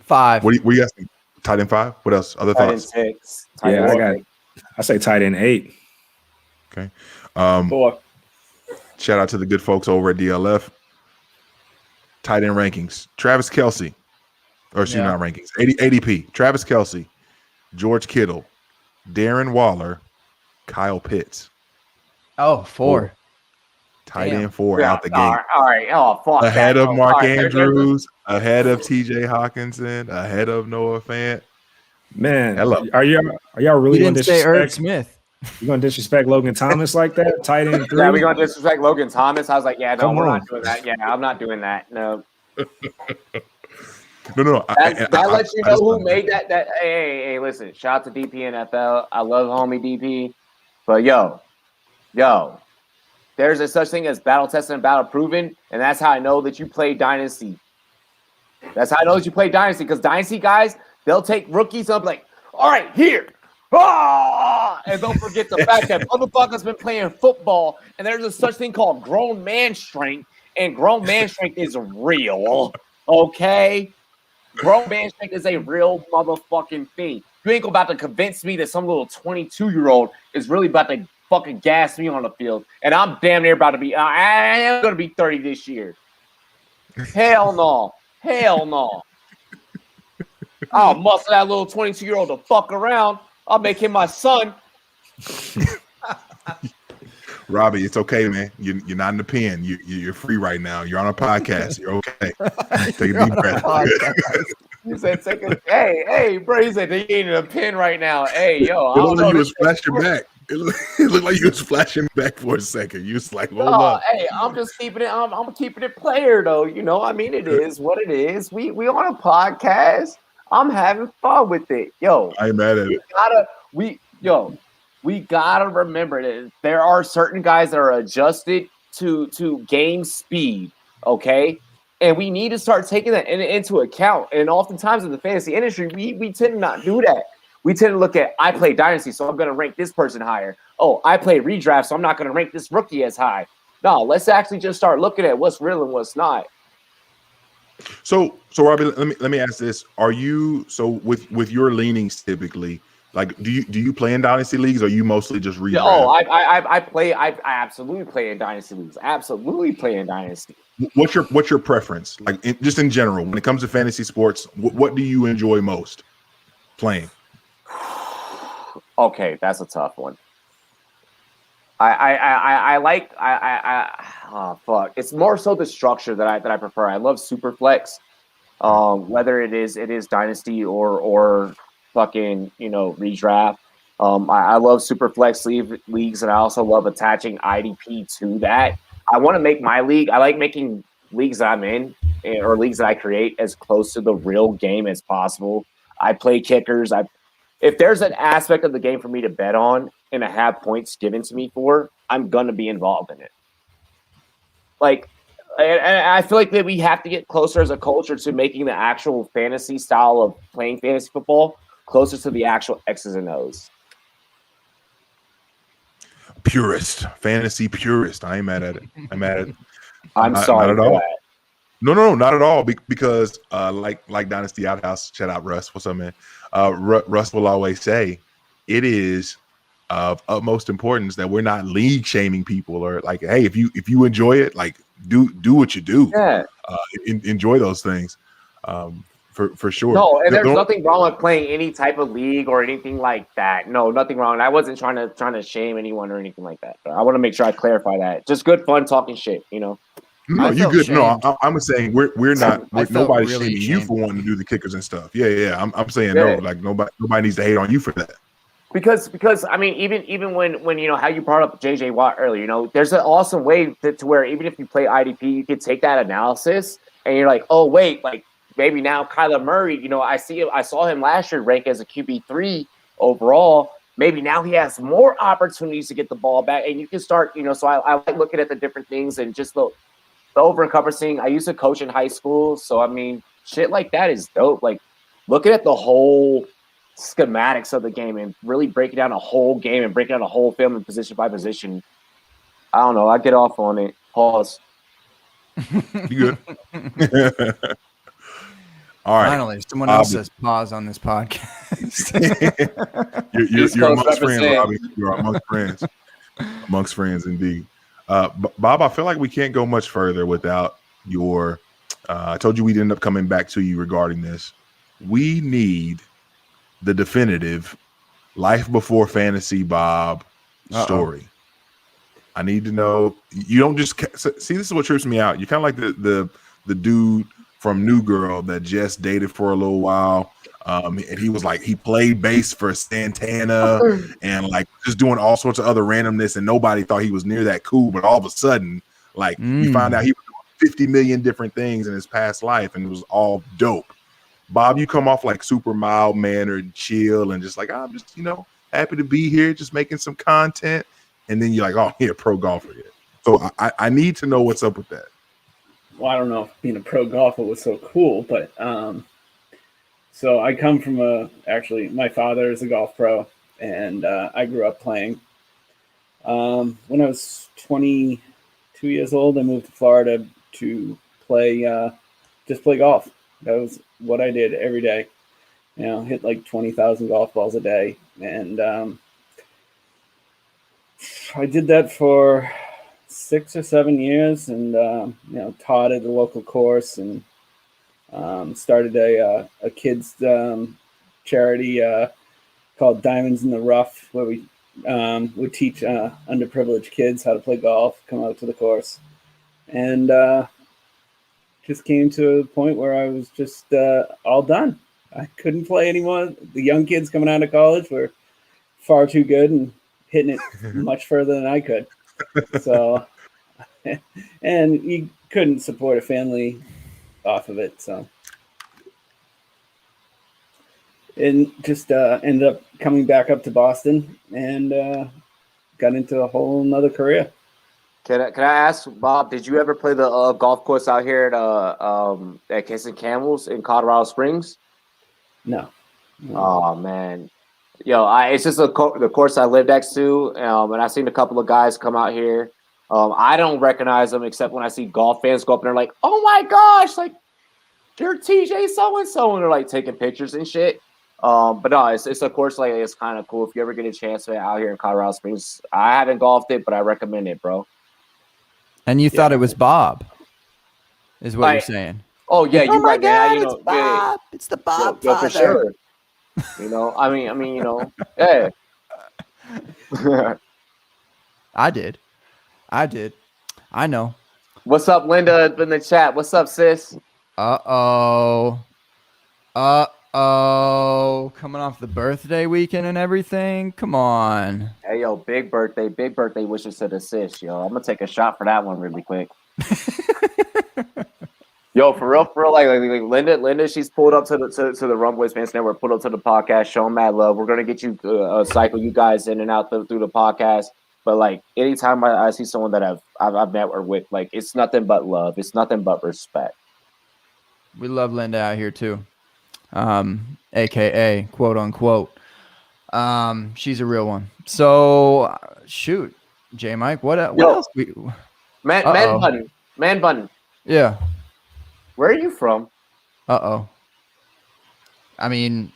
5. What are you asking? Tight end 5? What else? Other tight end thoughts? 6. I say tight end 8. Okay. 4. Shout out to the good folks over at DLF. Tight end rankings. Travis Kelce. Or excuse me, not rankings. ADP. Travis Kelce, George Kittle, Darren Waller, Kyle Pitts. Oh, 4. Tight Damn. end 4 out the gate. All right. Oh, fuck. Ahead that. of Mark All right. Andrews, ahead of TJ Hawkinson, ahead of Noah Fant. Man, Hello. are y'all really You going to didn't say Irv disrespect? Smith. You going to disrespect Logan Thomas like that? Tight end 3? Yeah, we're going to disrespect Logan Thomas. I was like, yeah, no, Come we're on. not doing that. Yeah, I'm not doing that. No. No. That lets you know who made that. Hey, listen. Shout out to DPNFL. I love homie DP. But yo, there's a such thing as battle tested and battle proven, and that's how I know that you play Dynasty. That's how I know that you play Dynasty, because Dynasty guys, they'll take rookies up like, all right, here. And don't forget the fact that motherfuckers been playing football, and there's a such thing called grown man strength, and grown man strength is real. Okay? Grown man strength is a real motherfucking thing. You ain't about to convince me that some little 22-year-old is really about to fucking gas me on the field, and I'm damn near about to be. I am going to be 30 this year. Hell no. I'll muscle that little 22-year-old to fuck around. I'll make him my son. Robbie, it's okay, man. You're not in the pen. You're free right now. You're on a podcast. You're okay. Take a deep breath. He said, hey, bro. He said, they ain't in a pen right now. Hey, yo. It looked like you was flashing back. It looked like you was flashing back for a second. You was like, hold up. Hey, I'm just keeping it. I'm keeping it player, though. You know, I mean, it is what it is. We on a podcast. I'm having fun with it. Yo. I ain't mad at it. We gotta remember that there are certain guys that are adjusted to game speed, okay? And we need to start taking that into account. And oftentimes in the fantasy industry, we tend to not do that. We tend to look at, I play Dynasty, so I'm going to rank this person higher. Oh, I play Redraft, so I'm not going to rank this rookie as high. No, let's actually just start looking at what's real and what's not. So Robbie, let me ask this: are you with your leanings typically? Like, do you play in dynasty leagues, or are you mostly just redraft? Oh, I absolutely play in dynasty leagues. Absolutely play in dynasty. What's your preference? Like, just in general, when it comes to fantasy sports, what do you enjoy most playing? Okay, that's a tough one. It's more so the structure that I prefer. I love Superflex, whether it is dynasty or fucking, redraft. I love Superflex leagues, and I also love attaching IDP to that. I want to make my league. I like making leagues that I'm in or leagues that I create as close to the real game as possible. I play kickers. If there's an aspect of the game for me to bet on and to have points given to me for, I'm gonna be involved in it. Like, and I feel like that we have to get closer as a culture to making the actual fantasy style of playing fantasy football closer to the actual X's and O's. Fantasy purist. I ain't mad at it. I'm sorry. Not at all. No, not at all. Because like Dynasty Outhouse, shout out Russ. What's up, man? Russ will always say it is of utmost importance that we're not league shaming people, or like, hey, if you enjoy it, like do what you do. Yeah. Enjoy those things. For sure. No, and there's nothing wrong with playing any type of league or anything like that. No, nothing wrong. I wasn't trying to shame anyone or anything like that. But I want to make sure I clarify that. Just good fun talking shit, No, you good. Shamed. No, I'm saying we're not. Nobody's really shaming you for wanting to do the kickers and stuff. Yeah. I'm saying no. Like nobody needs to hate on you for that. Because I mean, even when how you brought up JJ Watt earlier, there's an awesome way to where even if you play IDP, you can take that analysis and you're like, oh wait, like maybe now Kyler Murray, I saw him last year rank as a QB3 overall. Maybe now he has more opportunities to get the ball back, and you can start, So I like looking at the different things and just the over-encompassing. I used to coach in high school, so I mean, shit like that is dope. Like looking at the whole schematics of the game and really breaking down a whole game and breaking down a whole film and position by position. I don't know. I get off on it. Pause. You good? All right. Finally, someone else says pause on this podcast. you're amongst friends, Robbie. You're amongst friends. Amongst friends, indeed. Bob, I feel like we can't go much further without your. I told you we'd end up coming back to you regarding this. We need the definitive life before fantasy Bob story. I need to know. You don't just see. This is what trips me out. You're kind of like the dude from New Girl that just dated for a little while. And he was like, he played bass for Santana and like just doing all sorts of other randomness, and nobody thought he was near that cool. But all of a sudden, like you find out he was doing 50 million different things in his past life, and it was all dope. Bob, you come off like super mild mannered, chill, and just like I'm just happy to be here, just making some content. And then you're like, oh, yeah, pro golfer. Yeah. So I need to know what's up with that. Well, I don't know if being a pro golfer was so cool, but so I come from actually, my father is a golf pro, and I grew up playing. When I was 22 years old, I moved to Florida to just play golf. That was what I did every day. Hit like 20,000 golf balls a day. And I did that for 6 or 7 years, and taught at the local course, and started a kids charity called Diamonds in the Rough, where we would teach underprivileged kids how to play golf, come out to the course, and just came to a point where I was just all done. I couldn't play anymore. The young kids coming out of college were far too good and hitting it much further than I could. So, and you couldn't support a family off of it. So, and just ended up coming back up to Boston and got into a whole nother career. Can I ask, Bob, did you ever play the golf course out here at Kissing Camels in Colorado Springs? No. Oh, man. It's just the course I lived next to, and I've seen a couple of guys come out here. I don't recognize them except when I see golf fans go up and they're like, oh, my gosh, like, you're TJ so-and-so, and they're, like, taking pictures and shit. But no, it's a course, like, it's kind of cool. If you ever get a chance to out here in Colorado Springs, I haven't golfed it, but I recommend it, bro. And you thought it was Bob, is what you're saying. Oh yeah, oh you my right, God, man. it's Bob. It's the Bob father. For sure. Yeah. I did. I know. What's up, Linda, in the chat? What's up, sis? Uh-oh. Coming off the birthday weekend and everything. Come on. Hey, yo, big birthday wishes to the sis, yo. I'm gonna take a shot for that one really quick. Yo, for real, like Linda, she's pulled up to the Rum Boys Fans Network, pulled up to the podcast, show mad love. We're gonna get you cycle you guys in and out through the podcast. But like anytime I see someone that I've networked with, like it's nothing but love. It's nothing but respect. We love Linda out here too. AKA quote unquote. She's a real one. So shoot, J Mike, what else? Man button. Yeah. Where are you from? I mean,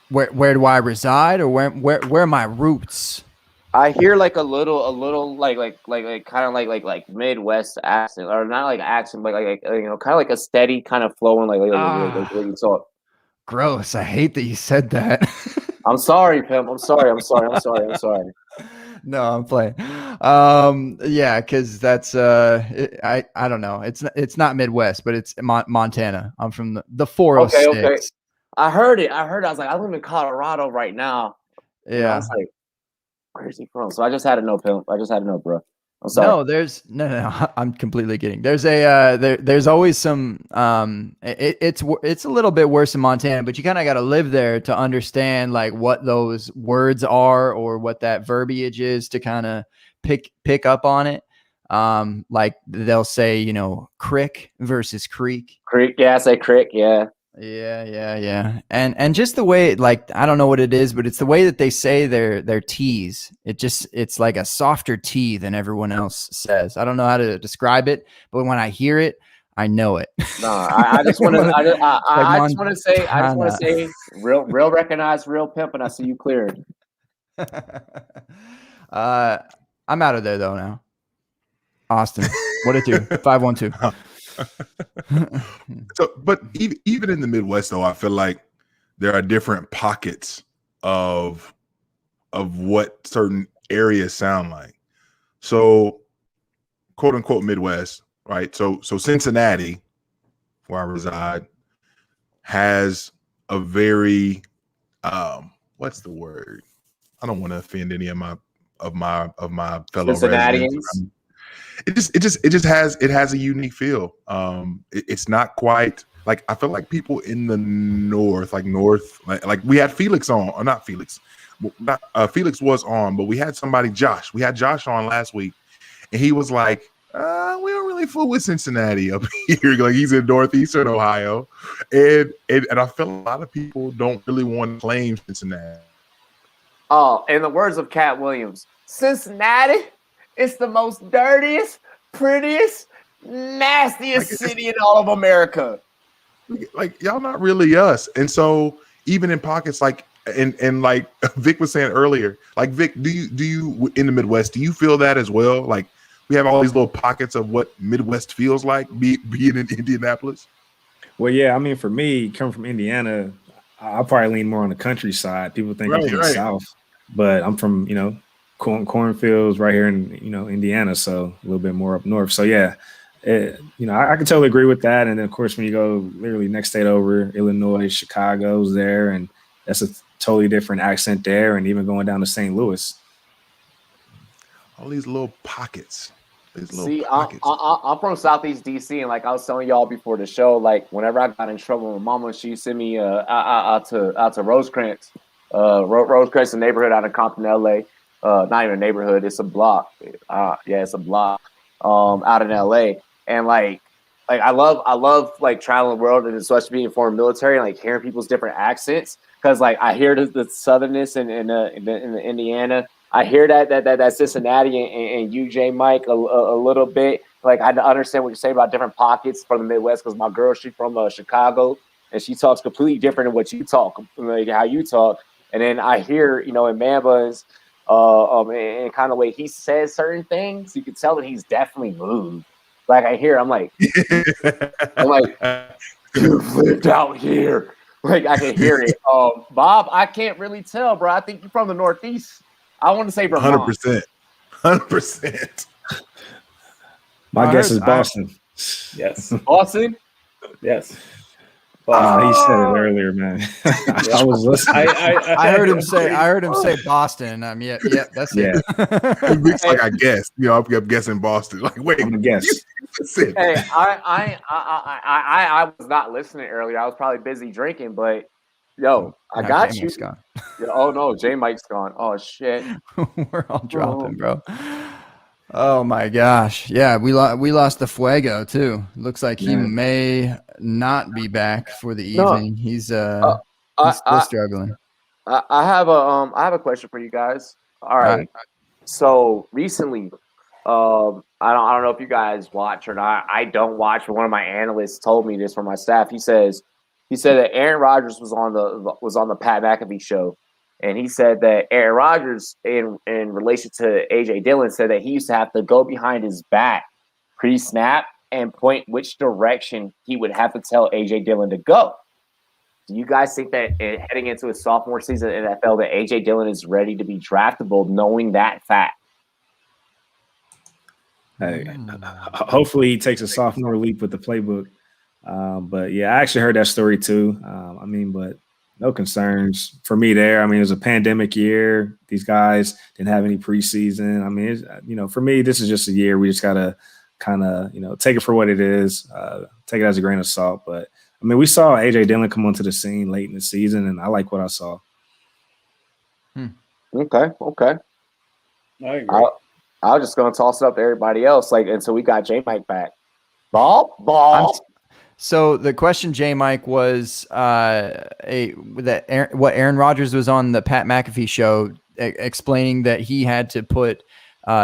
where do I reside, or where are my roots? I hear like a little like kind of like Midwest accent, or not like accent, but like kind of like a steady kind of flowing like you talk. Gross. I hate that you said that. I'm sorry, Pimp. I'm sorry. No, I'm playing. Yeah, because that's I don't know. It's not Midwest, but it's Montana. I'm from the 406. Okay. I heard it. I was like, I live in Colorado right now. Yeah. I was like, where's he from? So I just had to know, Pimp. I just had to know, bro. I'm sorry. No, there's no. I'm completely kidding. There's there's always some. It's a little bit worse in Montana, but you kind of got to live there to understand like what those words are or what that verbiage is to kind of pick up on it. Like they'll say, crick versus creek. Creek, yeah, I say crick, yeah. Yeah. And just the way, like, I don't know what it is, but it's the way that they say their T's. It's like a softer T than everyone else says. I don't know how to describe it, but when I hear it, I know it. No, I just want to say, real recognize, real Pimp, and I see you cleared. I'm out of there though now. Austin, what it do? 512. So, but even in the Midwest, though, I feel like there are different pockets of what certain areas sound like. So, quote unquote Midwest, right? So Cincinnati, where I reside, has a very what's the word? I don't want to offend any of my fellow Cincinnatians. It just has a unique feel. It's not quite like I feel like people in the north, like we had Felix on, or not Felix. Not, Felix was on, but we had somebody, Josh. We had Josh on last week, and he was like, we don't really fool with Cincinnati up here. Like he's in northeastern Ohio, and I feel a lot of people don't really want to claim Cincinnati. Oh, in the words of Cat Williams, Cincinnati is the most dirtiest, prettiest, nastiest city in all of America. Like y'all not really us, and so even in pockets like and like Vic was saying earlier, like Vic, do you in the Midwest, do you feel that as well? Like we have all these little pockets of what Midwest feels like, being in Indianapolis. Well, yeah, I mean, for me, coming from Indiana, I probably lean more on the countryside. People think I'm from the South, but I'm from cornfields right here in Indiana, so a little bit more up north. So yeah. I can totally agree with that. And then, of course, when you go literally next state over, Illinois, Chicago's there, and that's a totally different accent there. And even going down to St. Louis. All these little pockets. I'm from Southeast DC, and like I was telling y'all before the show, like whenever I got in trouble with Mama, she sent me out to Rosecrans. Rosecrans is a neighborhood out in Compton, LA. Not even a neighborhood, it's a block. It's a block out in LA. And like I love like traveling the world, and especially being foreign military, and like hearing people's different accents, because like I hear the southernness in Indiana. I hear that Cincinnati and UJ Mike a little bit. Like I understand what you're saying about different pockets from the Midwest, because my girl, she's from Chicago, and she talks completely different than what you talk, like how you talk. And then I hear in Mamba's and kind of way he says certain things, you can tell that he's definitely moved. Like I hear, I'm like, you lived out here. Like I can hear it. Bob, I can't really tell, bro. I think you're from the Northeast. I want to say Vermont. 100%. My guess is Boston. Yes. Boston? Yes. He said it earlier, man. I was listening. I heard him say Boston. Yeah, that's it. Vic's like, I guess. I'm guessing Boston. Like, wait, I'm gonna guess. Hey, I was not listening earlier. I was probably busy drinking, but I got you. Oh no, J Mike's gone. Oh shit. We're all dropping, bro. Oh my gosh. Yeah, we lost the Fuego too. Looks like he may not be back for the evening. He's still struggling. I have a question for you guys. All right. So recently, I don't know if you guys watch or not. I don't watch, but one of my analysts told me this from my staff. He said that Aaron Rodgers was on the Pat McAfee show. And he said that Aaron Rodgers, in relation to AJ Dillon, said that he used to have to go behind his back pre-snap and point which direction he would have to tell AJ Dillon to go. Do you guys think that heading into his sophomore season in NFL, that AJ Dillon is ready to be draftable, knowing that fact? Hey, hopefully he takes a sophomore leap with the playbook. But yeah, I actually heard that story too. But no concerns for me there. I mean, it was a pandemic year. These guys didn't have any preseason. I mean, for me, this is just a year. We just got to kind of, take it for what it is, take it as a grain of salt. But, I mean, we saw A.J. Dillon come onto the scene late in the season, and I like what I saw. Okay. I agree. I was just going to toss it up to everybody else, until we got J Mike back. Ball. So the question, J Mike, was what Aaron Rodgers was on the Pat McAfee show explaining that he had to put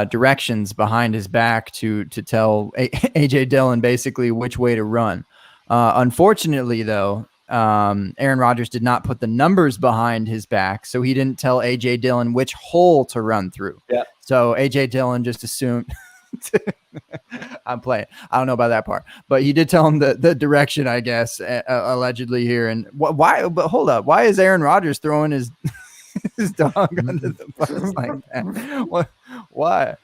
directions behind his back to tell AJ Dillon basically which way to run. Unfortunately, though, Aaron Rodgers did not put the numbers behind his back, so he didn't tell AJ Dillon which hole to run through. Yeah. So AJ Dillon just assumed. I'm playing. I don't know about that part, but he did tell him the direction, I guess, allegedly here. And why? But hold up, why is Aaron Rodgers throwing his dog under the bus like that? Why?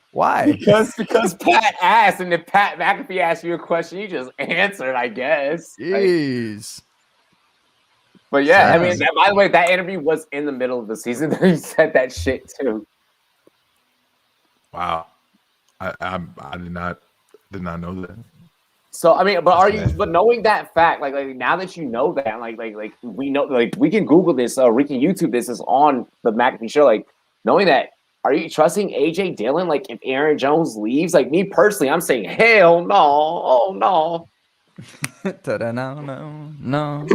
Because Pat asked, and if Pat McAfee asked you a question, you just answered, I guess. Jeez. But yeah, I mean, by the way, that interview was in the middle of the season that he said that shit too. Wow. I did not know that. So I mean, but are you? bad. But knowing that fact, like now that you know that, like we know, like we can Google this, or we can YouTube this. Is on the McAfee show. Like knowing that, are you trusting AJ Dillon? Like if Aaron Jones leaves, like me personally, I'm saying hell no, oh no. No.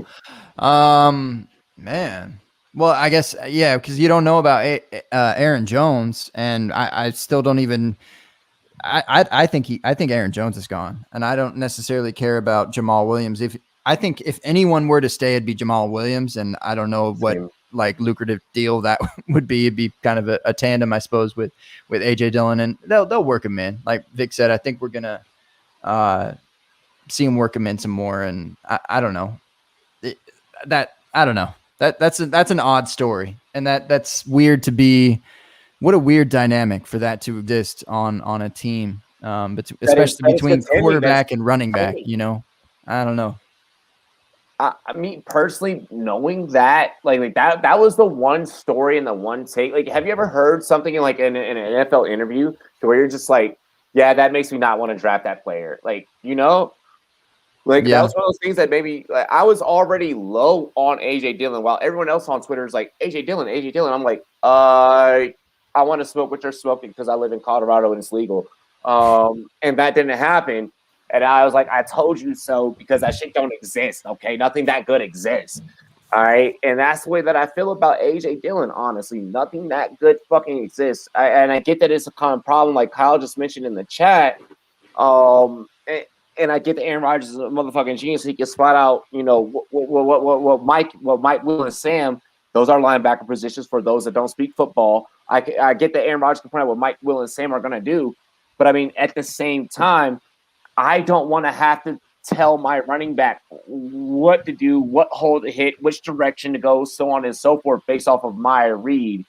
Man. Well, I guess yeah, because you don't know about Aaron Jones, and I still don't even. I think Aaron Jones is gone, and I don't necessarily care about Jamal Williams. I think if anyone were to stay, it'd be Jamal Williams, and I don't know what like lucrative deal that would be. It'd be kind of a tandem, I suppose, with AJ Dillon, and they'll work him in. Like Vic said, I think we're gonna see him work him in some more, and I don't know I don't know that's an odd story, and that's weird to be. What a weird dynamic for that to exist on a team, but especially between quarterback and running back. You know, I don't know. I mean, personally, knowing that, like that was the one story and the one take. Like, have you ever heard something in in an NFL interview to where you're just like, yeah, that makes me not want to draft that player. Like, you know, like that was one of those things that maybe like I was already low on AJ Dillon while everyone else on Twitter is like AJ Dillon. I'm like, I want to smoke what you're smoking because I live in Colorado and it's legal. And that didn't happen. And I was like, I told you so because that shit don't exist. Okay. Nothing that good exists. All right. And that's the way that I feel about AJ Dillon, honestly. Nothing that good fucking exists. And I get that it's a common problem, like Kyle just mentioned in the chat. And I get that Aaron Rodgers is a motherfucking genius. He can spot out, you know, what Mike, Will, and Sam. Those are linebacker positions for those that don't speak football. I get that Aaron Rodgers can point out what Mike, Will, and Sam are going to do. But, I mean, at the same time, I don't want to have to tell my running back what to do, what hole to hit, which direction to go, so on and so forth, based off of my read.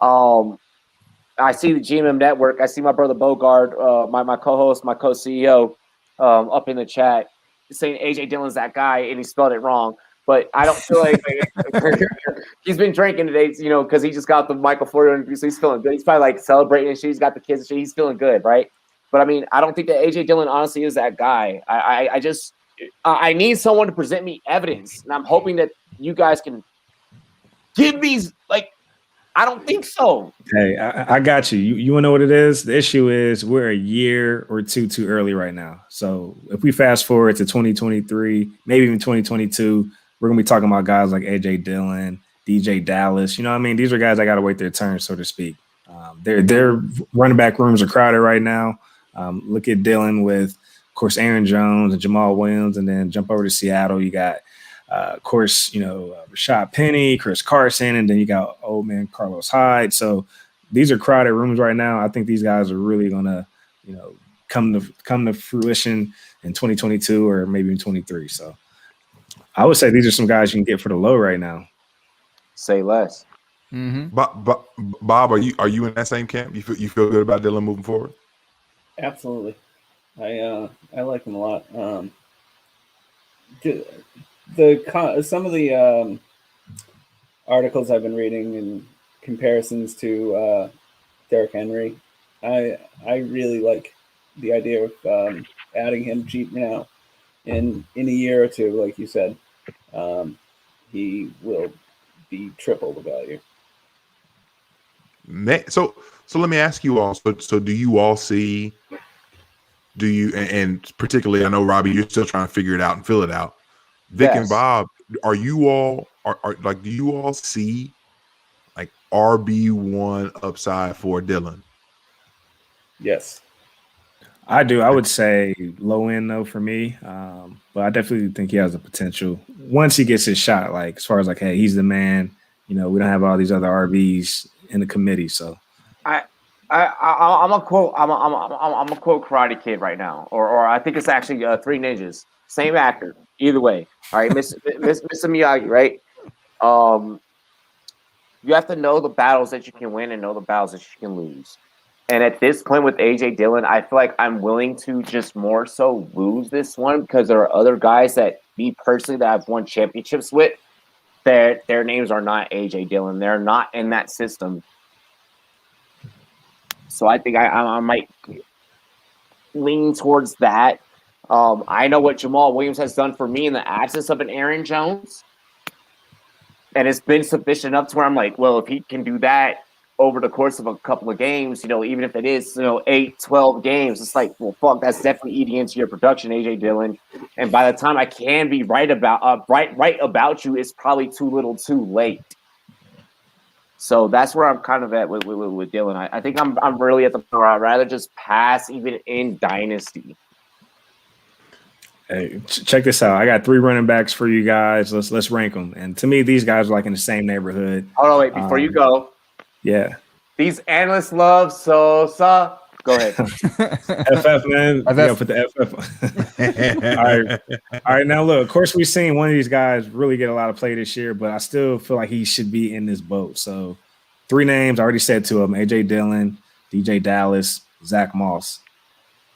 I see the GMM Network. I see my brother Bogard, my co-host, my co-CEO, up in the chat saying AJ Dillon's that guy, and he spelled it wrong. But I don't feel like he's been drinking today, you know, because he just got the Michael Florio interview, so he's feeling good. He's probably like celebrating and shit. He's got the kids and shit. He's feeling good, right? But I mean, I don't think that AJ Dillon honestly is that guy. I need someone to present me evidence, and I'm hoping that you guys can give these. Like, I don't think so. Hey, I got you. You want to know what it is? The issue is we're a year or two too early right now. So if we fast forward to 2023, maybe even 2022, we're gonna be talking about guys like AJ Dillon, DJ Dallas. You know what I mean? These are guys that got to wait their turn, so to speak. Their running back rooms are crowded right now. Look at Dillon with, of course, Aaron Jones and Jamal Williams, and then jump over to Seattle. You got, of course, you know, Rashad Penny, Chris Carson, and then you got old man Carlos Hyde. So these are crowded rooms right now. I think these guys are really gonna, you know, come to fruition in 2022 or maybe in 23. So I would say these are some guys you can get for the low right now. Say less. Mm-hmm. Bob, are you in that same camp? You feel good about Dillon moving forward? Absolutely. I like him a lot. Some of the articles I've been reading and comparisons to Derrick Henry, I really like the idea of adding him cheap now. And in a year or two, like you said, he will be triple the value. So let me ask you all. So do you all see? Do you, and particularly, I know Robbie, you're still trying to figure it out and fill it out. Vic and Bob, are you all are like? Do you all see like RB1 upside for Dillon? Yes, I do. I would say low end though for me, but I definitely think he has the potential once he gets his shot. Like as far as like, hey, he's the man. You know, we don't have all these other RBs in the committee, so. I'm a quote Karate Kid right now, or I think it's actually Three Ninjas. Same actor, either way. All right, Mr. Miyagi, right? You have to know the battles that you can win and know the battles that you can lose. And at this point with AJ Dillon, I feel like I'm willing to just more so lose this one because there are other guys that me personally that I've won championships with. Their names are not AJ Dillon. They're not in that system. So I think I might lean towards that. I know what Jamal Williams has done for me in the absence of an Aaron Jones. And it's been sufficient enough to where I'm like, well, if he can do that over the course of a couple of games, even if it is, 8, 12 games, it's like, well, fuck, that's definitely eating into your production, AJ Dillon. And by the time I can be right about you, it's probably too little too late. So that's where I'm kind of at with Dillon. I think I'm really at the point where I'd rather just pass even in Dynasty. Hey, check this out. I got 3 running backs for you guys. Let's rank them. And to me, these guys are like in the same neighborhood. Oh, no, wait, before you go. Yeah. These analysts love Sosa. Go ahead. FF, man. FF. Yeah, put the FF. All right. Now, look, of course, we've seen one of these guys really get a lot of play this year, but I still feel like he should be in this boat. So 3 names, I already said 2 of them, AJ Dillon, DJ Dallas, Zach Moss.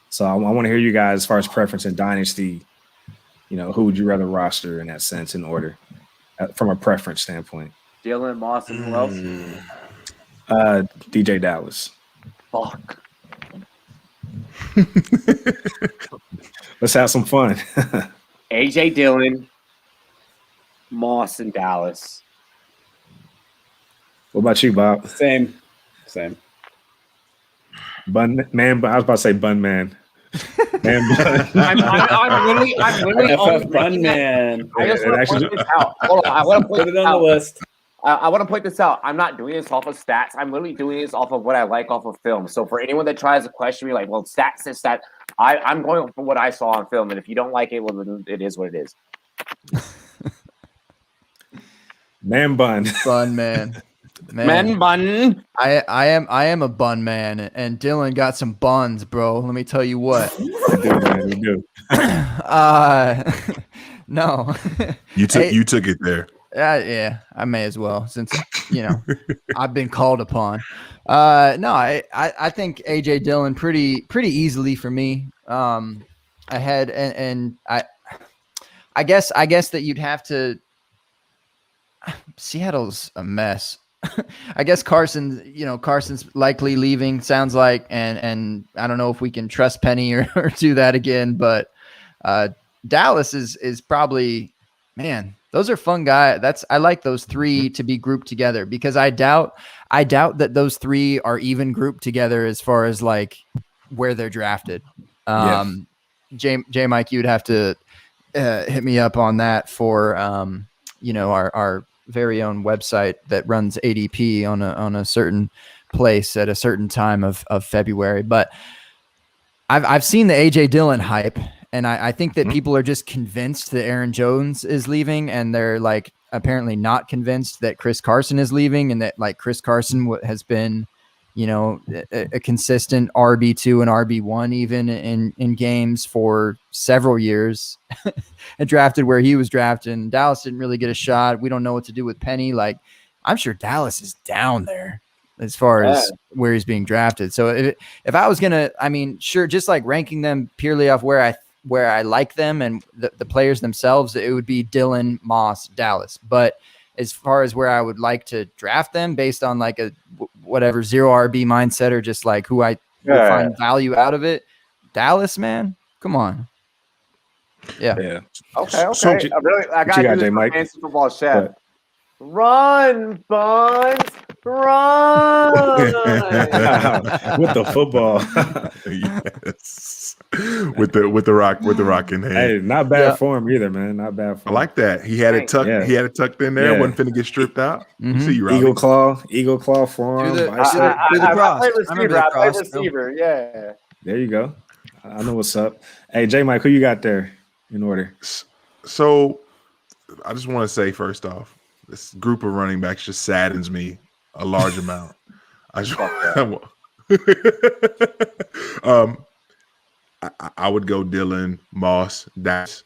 So I want to hear you guys as far as preference in Dynasty. Who would you rather roster in that sense, in order, from a preference standpoint? Dillon, Moss, and who else? DJ Dallas. Fuck. Let's have some fun. AJ Dillon, Moss, and Dallas. What about you, Bob? Same. Bun man. I was about to say Bun Man. Man, I'm literally FF Bun Man. I just want to point this out. Hold on, I want to put it on the list. I want to point this out. I'm not doing this off of stats. I'm literally doing this off of what I like off of film. So for anyone that tries to question me, like, well, stats is stat, I'm going for what I saw on film. And if you don't like it, well, then it is what it is. Man bun. Bun man. Man bun. I am a bun man, and Dillon got some buns, bro. Let me tell you what. You do. No. You took it there. Yeah, I may as well, since I've been called upon. No, I think AJ Dillon pretty easily for me. Ahead, and I guess that you'd have to. Seattle's a mess. I guess Carson's likely leaving, sounds like, and I don't know if we can trust Penny or do that again, but Dallas is probably, man, those are fun guys. I like those 3 to be grouped together, because I doubt that those 3 are even grouped together as far as like where they're drafted. J Mike, you'd have to hit me up on that for our very own website that runs ADP on a certain place at a certain time of February. But I've seen the AJ Dillon hype, and I think that people are just convinced that Aaron Jones is leaving, and they're like apparently not convinced that Chris Carson is leaving, and that like Chris Carson has been a consistent RB2 and RB1 even in games for several years, and drafted where he was drafted. And Dallas didn't really get a shot. We don't know what to do with Penny. Like, I'm sure Dallas is down there as far as where he's being drafted. So if I was gonna, sure, just like ranking them purely off where I like them and the players themselves, it would be Dillon, Moss, Dallas. But as far as where I would like to draft them based on like a whatever 0 RB mindset, or just like who I will find value out of it, Dallas, man, come on. Yeah. Okay. So, I got to do this fancy football chef. Run, Buns, run! With the football. Yes. With the rock in hand. Hey, not bad form either, man. Not bad form. I like that. He had it tucked. Yeah. He had it tucked in there. Wasn't finna get stripped out. See you, Eagle claw form. I play receiver. Yeah. There you go. I know what's up. Hey, J Mike, who you got there in order? So, I just want to say first off, this group of running backs just saddens me a large amount. I would go Dillon, Moss, Dallas.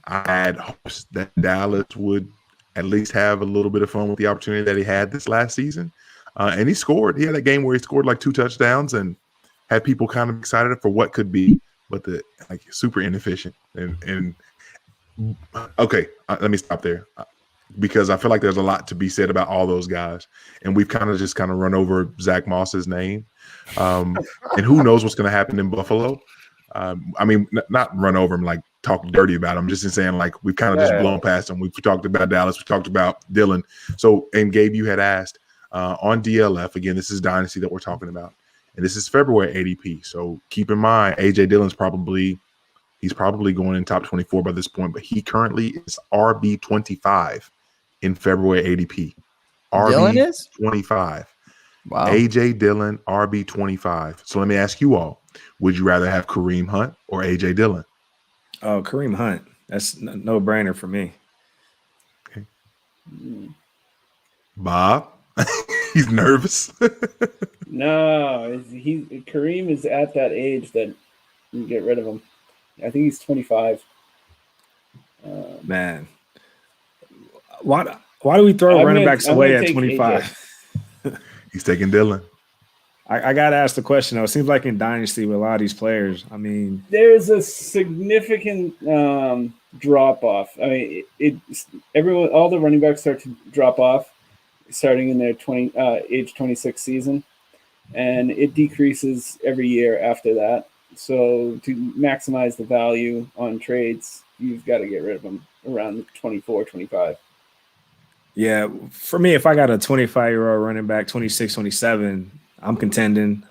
I had hopes that Dallas would at least have a little bit of fun with the opportunity that he had this last season. And he scored. He had a game where he scored like 2 touchdowns and had people kind of excited for what could be, but super inefficient. And okay, let me stop there. Because I feel like there's a lot to be said about all those guys. And we've kind of run over Zach Moss's name. And who knows what's going to happen in Buffalo. I mean, not run over him, like talk dirty about him. Just in saying, like, we've kind of just blown past him. We've talked about Dallas. We talked about Dillon. So, and Gabe, you had asked on DLF, again, this is Dynasty that we're talking about. And this is February ADP. So keep in mind, AJ Dillon's he's probably going in top 24 by this point, but he currently is RB 25 in February ADP. Dillon is 25. Wow. AJ Dillon, RB 25. So let me ask you all, would you rather have Kareem Hunt or AJ Dillon? Oh, Kareem Hunt. That's no brainer for me. Okay. Bob, he's nervous. No, Kareem is at that age that you get rid of him. I think he's 25. Man, why do we throw running backs away at 25? He's taking Dillon. I got to ask the question, though. It seems like in Dynasty with a lot of these players, I mean, there's a significant drop off. I mean, all the running backs start to drop off starting in their age 26 season, and it decreases every year after that. So to maximize the value on trades, you've got to get rid of them around 24, 25. Yeah, for me, if I got a 25-year-old running back, 26, 27, I'm contending.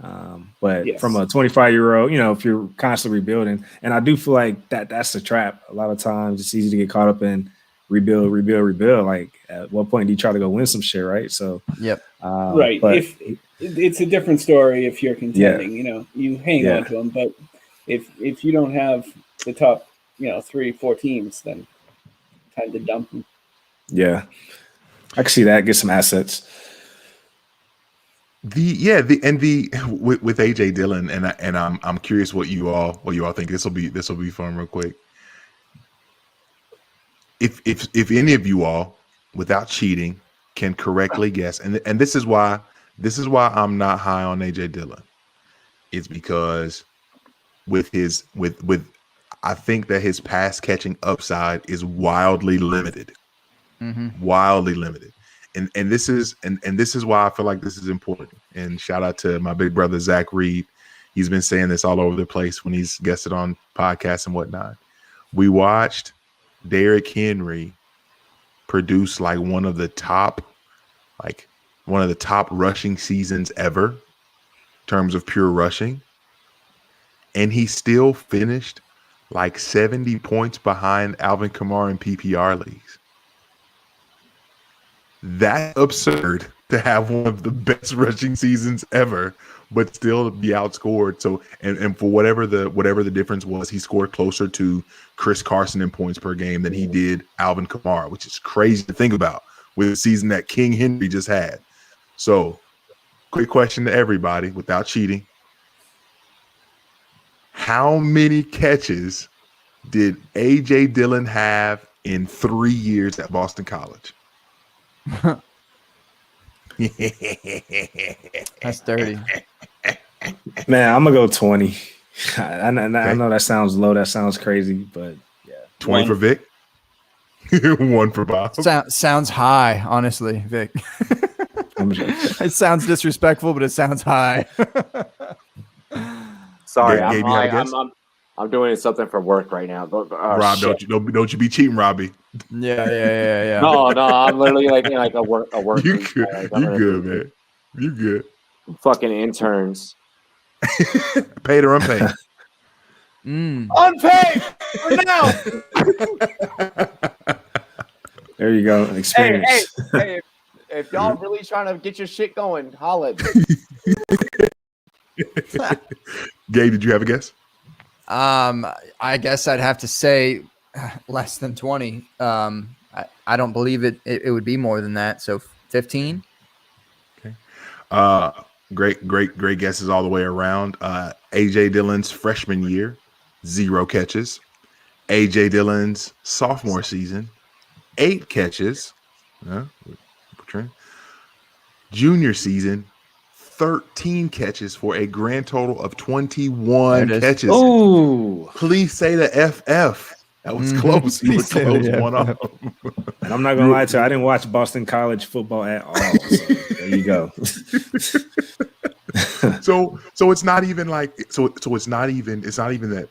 But Yes. From a 25-year-old, if you're constantly rebuilding, and I do feel like that's the trap. A lot of times it's easy to get caught up in rebuild. Like, at what point do you try to go win some shit, right? So, Yep. Right. But If it's a different story if you're contending, you hang on to them. But if you don't have the top, 3-4 teams, then time to dump them. yeah, I can see that. Get some assets. With AJ Dillon, and I'm curious what you all think. This will be fun real quick. If any of you all, without cheating, can correctly guess, and this is why I'm not high on AJ Dillon. It's because I think that his pass catching upside is wildly limited. Mm-hmm. Wildly limited. And this is why I feel like this is important. And shout out to my big brother Zach Reed. He's been saying this all over the place when he's guested on podcasts and whatnot. We watched Derrick Henry produce like one of the top rushing seasons ever in terms of pure rushing. And he still finished like 70 points behind Alvin Kamara in PPR leagues. That's absurd to have one of the best rushing seasons ever, but still be outscored. So, and for whatever the difference was, he scored closer to Chris Carson in points per game than he did Alvin Kamara, which is crazy to think about with the season that King Henry just had. So, quick question to everybody without cheating. How many catches did AJ Dillon have in 3 years at Boston College? That's dirty. Man, I'm gonna go 20. I know that sounds low. That sounds crazy, but yeah, 20 for Vic. 1 for Bob. Sounds high, honestly, Vic. It sounds disrespectful, but it sounds high. Sorry, Gabe, you have a guess? I'm doing something for work right now. Rob, shit. don't you be cheating, Robbie. Yeah. No, I'm literally like in like a work. You week. good? Like, You good, man? You good? Fucking interns. Paid or unpaid? Unpaid for now. there you go. Experience. Hey, if y'all really trying to get your shit going, holla. Gabe, did you have a guess? I guess I'd have to say less than 20. I don't believe it would be more than that. So 15. Okay. Great guesses all the way around. AJ Dillon's freshman year, 0 catches. AJ Dillon's sophomore season, 8 catches. Junior season, 13 catches for a grand total of 21 catches. Oh, please say the FF. That was close. You were close. One off. And I'm not gonna lie to you, I didn't watch Boston College football at all. So there you go. So it's not even like it's not even that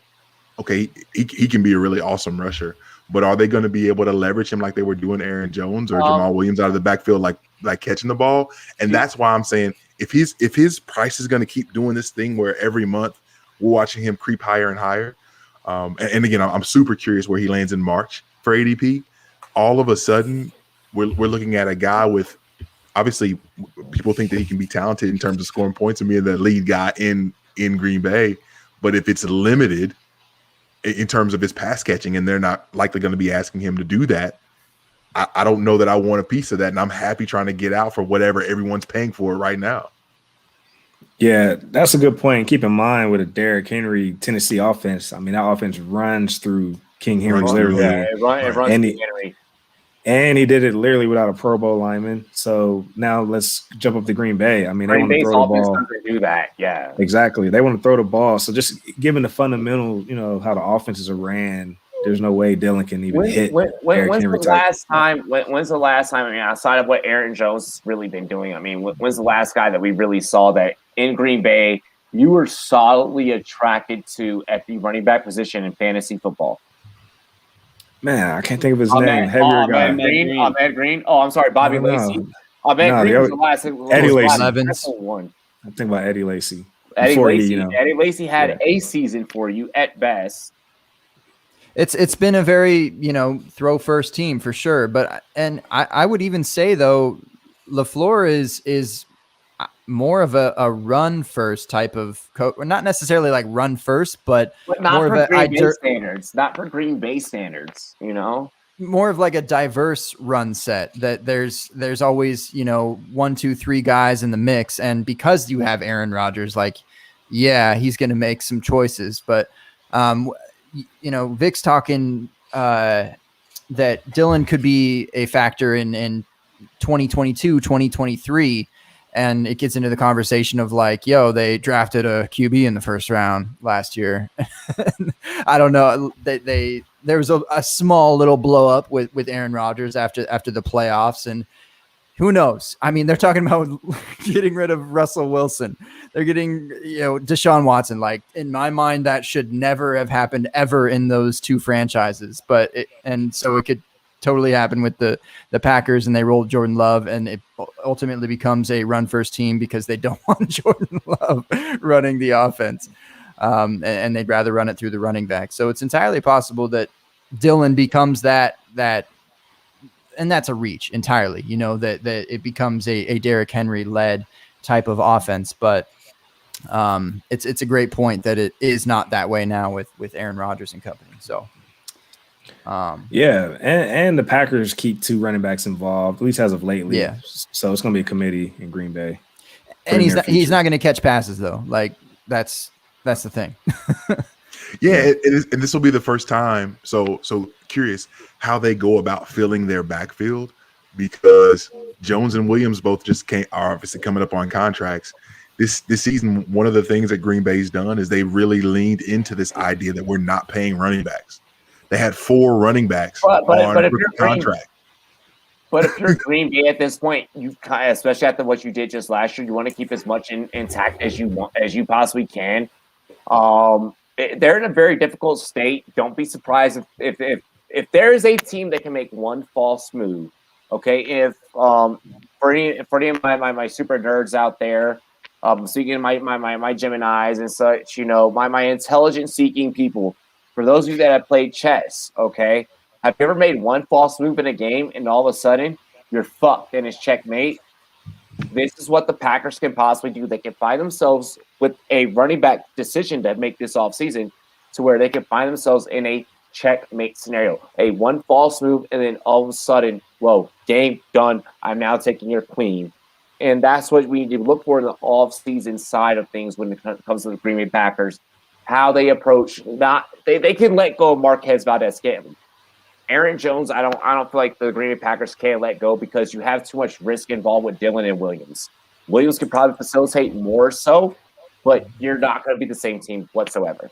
okay, he can be a really awesome rusher, but are they going to be able to leverage him like they were doing Aaron Jones or Jamal Williams out of the backfield, like catching the ball? And that's why I'm saying if his price is going to keep doing this thing where every month we're watching him creep higher and higher. And again, I'm super curious where he lands in March for ADP. All of a sudden, we're looking at a guy with obviously people think that he can be talented in terms of scoring points and being the lead guy in Green Bay, but if it's limited in terms of his pass catching, and they're not likely going to be asking him to do that, I don't know that I want a piece of that, and I'm happy trying to get out for whatever everyone's paying for it right now. Yeah, that's a good point. Keep in mind with a Derrick Henry Tennessee offense, I mean, that offense runs through King Henry literally. Yeah, it runs and through Henry. And he did it literally without a Pro Bowl lineman. So now let's jump up to Green Bay. I mean, they want to throw the ball. Doesn't do that. Yeah, exactly. They want to throw the ball. So just given the fundamental, how the offenses are ran, there's no way Dillon can even hit. When's the last time? When's the last time? I mean, outside of what Aaron Jones has really been doing, I mean, when's the last guy that we really saw that in Green Bay you were solidly attracted to at the running back position in fantasy football? Man, I can't think of his name. Heavier guy. Ahmed Green. Oh, I'm sorry, Bobby Lacy. Ahmed Green was the last. Eddie Lacy. One. I'm thinking about Eddie Lacy. Eddie Lacy had a season for you at best. It's been a very throw first team for sure, but I would even say though LaFleur is more of a run first type of coach, or not necessarily like run first, but not more for of Green Bay standards. Not for Green Bay standards, more of like a diverse run set that there's always 1, 2, 3 guys in the mix, and because you have Aaron Rodgers, he's going to make some choices, but Vic's talking that Dillon could be a factor in 2022, 2023. And it gets into the conversation of they drafted a QB in the first round last year. I don't know. There was a small little blow up with Aaron Rodgers after the playoffs, and who knows? I mean, they're talking about getting rid of Russell Wilson. They're getting Deshaun Watson. In my mind, that should never have happened ever in those two franchises. So it could totally happen with the Packers, and they rolled Jordan Love, and it ultimately becomes a run first team because they don't want Jordan Love running the offense, and they'd rather run it through the running back. So it's entirely possible that Dillon becomes that, and that's a reach entirely. That it becomes a Derrick Henry led type of offense, but it's a great point that it is not that way now with Aaron Rodgers and company. So. And the Packers keep 2 running backs involved, at least as of lately. Yeah. So it's going to be a committee in Green Bay. And he's not going to catch passes though. That's the thing. Yeah, it is, and this will be the first time. So curious how they go about filling their backfield, because Jones and Williams both are obviously coming up on contracts. This season, one of the things that Green Bay's done is they really leaned into this idea that we're not paying running backs. They had 4 running backs on contract. But if you're Green Bay at this point, you especially after what you did just last year, you want to keep as much intact as you possibly can. They're in a very difficult state. Don't be surprised if there is a team that can make one false move. Okay, if for any of my super nerds out there, speaking of my Geminis and such, my intelligence seeking people. For those of you that have played chess, okay, have you ever made one false move in a game and all of a sudden you're fucked and it's checkmate? This is what the Packers can possibly do. They can find themselves with a running back decision to make this offseason to where they can find themselves in a checkmate scenario. A one false move and then all of a sudden, whoa, game done. I'm now taking your queen. And that's what we need to look for in the off-season side of things when it comes to the Green Bay Packers. How they approach they can let go of Marquez Valdez-Scantling. Aaron Jones, I don't feel like the Green Bay Packers can let go because you have too much risk involved with Dillon and Williams. Williams could probably facilitate more so, but you're not going to be the same team whatsoever.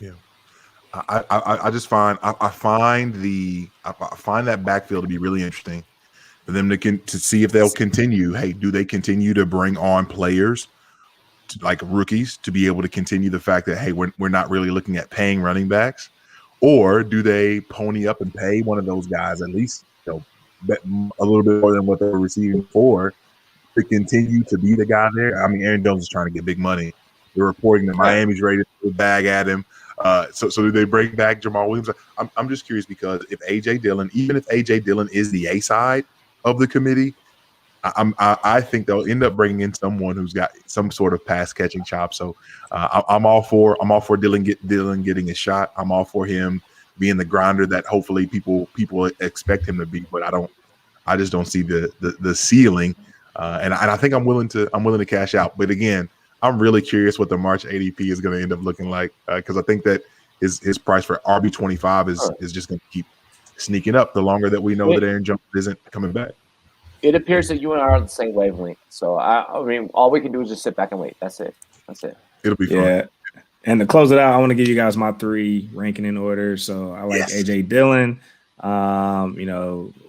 Yeah, I just find I find that backfield to be really interesting for them to see if they'll continue. Hey, do they continue to bring on players like rookies to be able to continue the fact that, hey, we're not really looking at paying running backs, or do they pony up and pay one of those guys at least, bet a little bit more than what they're receiving for to continue to be the guy there? I mean, Aaron Jones is trying to get big money. They're reporting that Miami's ready to throw a bag at him. So do they bring back Jamal Williams? I'm just curious, because if AJ Dillon, even if AJ Dillon is the A side of the committee, I think they'll end up bringing in someone who's got some sort of pass catching chop. So I'm all for Dillon getting a shot. I'm all for him being the grinder that hopefully people expect him to be. But I just don't see the ceiling. And I think I'm willing to cash out. But again, I'm really curious what the March ADP is going to end up looking like, because I think that his price for RB25 is just going to keep sneaking up the longer that we know that Aaron Jones isn't coming back. It appears that you and I are on the same wavelength. So I mean, all we can do is just sit back and wait. That's it. It'll be fun. Yeah. And to close it out, I want to give you guys my 3 ranking in order. So I like AJ Dillon.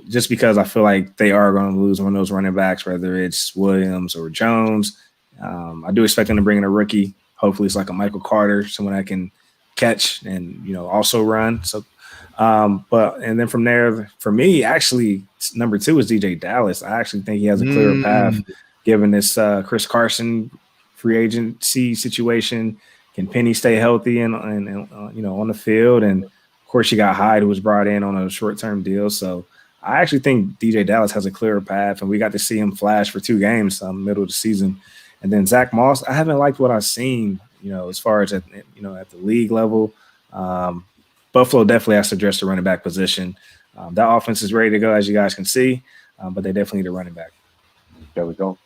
Just because I feel like they are going to lose one of those running backs, whether it's Williams or Jones. I do expect them to bring in a rookie. Hopefully it's like a Michael Carter, someone that can catch and, also run. So, and then from there, for me, actually, number 2 is DJ Dallas. I actually think he has a clearer path given this Chris Carson free agency situation. Can Penny stay healthy and on the field? And of course, you got Hyde, who was brought in on a short-term deal. So I actually think DJ Dallas has a clearer path, and we got to see him flash for 2 games middle of the season. And then Zach Moss, I haven't liked what I've seen, as far as at the league level. Buffalo definitely has to address the running back position. That offense is ready to go, as you guys can see, but they definitely need a running back. There we go.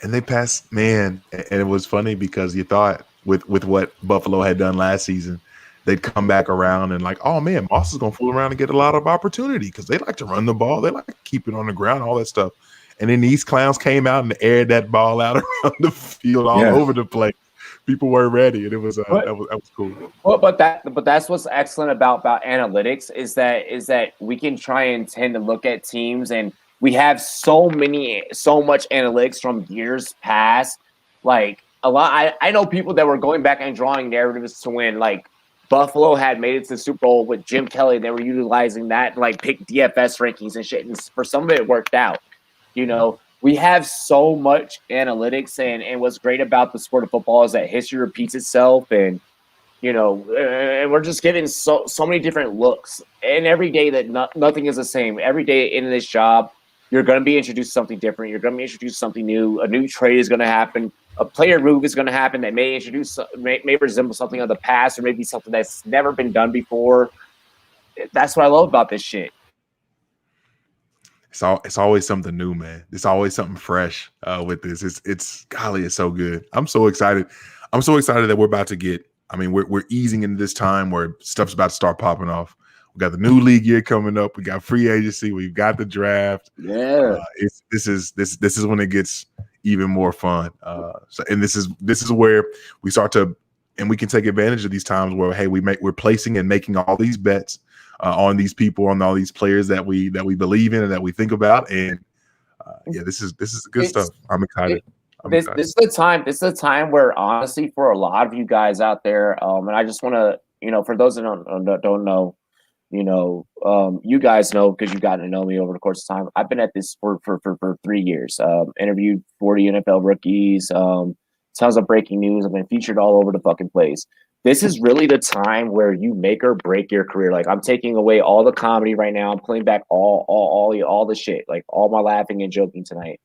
And they passed, man. And it was funny because you thought with what Buffalo had done last season, they'd come back around and like, oh man, Moss is going to fool around and get a lot of opportunity because they like to run the ball. They like to keep it on the ground, all that stuff. And then these clowns came out and aired that ball out around the field all over the place. People weren't ready, and it was that was cool. Well, but that's what's excellent about analytics is that we can try and tend to look at teams, and we have so much analytics from years past. Like a lot, I know people that were going back and drawing narratives to when like Buffalo had made it to the Super Bowl with Jim Kelly. They were utilizing that like pick DFS rankings and shit, and for some of it worked out. We have so much analytics, and what's great about the sport of football is that history repeats itself, and and we're just getting so many different looks. And every day that nothing is the same. Every day in this job, you're going to be introduced to something different. You're going to be introduced to something new. A new trade is going to happen. A player move is going to happen that may resemble something of the past, or maybe something that's never been done before. That's what I love about this shit. It's always something new, man. It's always something fresh with this. It's so good. I'm so excited. I'm so excited that we're about to get. I mean, we're easing into this time where stuff's about to start popping off. We got the new league year coming up. We got free agency. We've got the draft. Yeah, this is when it gets even more fun. And this is where we start to, and we can take advantage of these times where hey, we're placing and making all these bets on these people, on all these players that we believe in and that we think about. And this is good stuff. I'm excited. This is the time. This is the time where, honestly, for a lot of you guys out there, and I just want to, for those that don't know, you guys know because you've gotten to know me over the course of time. I've been at this sport for 3 years. Interviewed 40 NFL rookies. Tons of breaking news. I've been featured all over the fucking place. This is really the time where you make or break your career. Like, I'm taking away all the comedy right now. I'm pulling back all the shit, like all my laughing and joking tonight.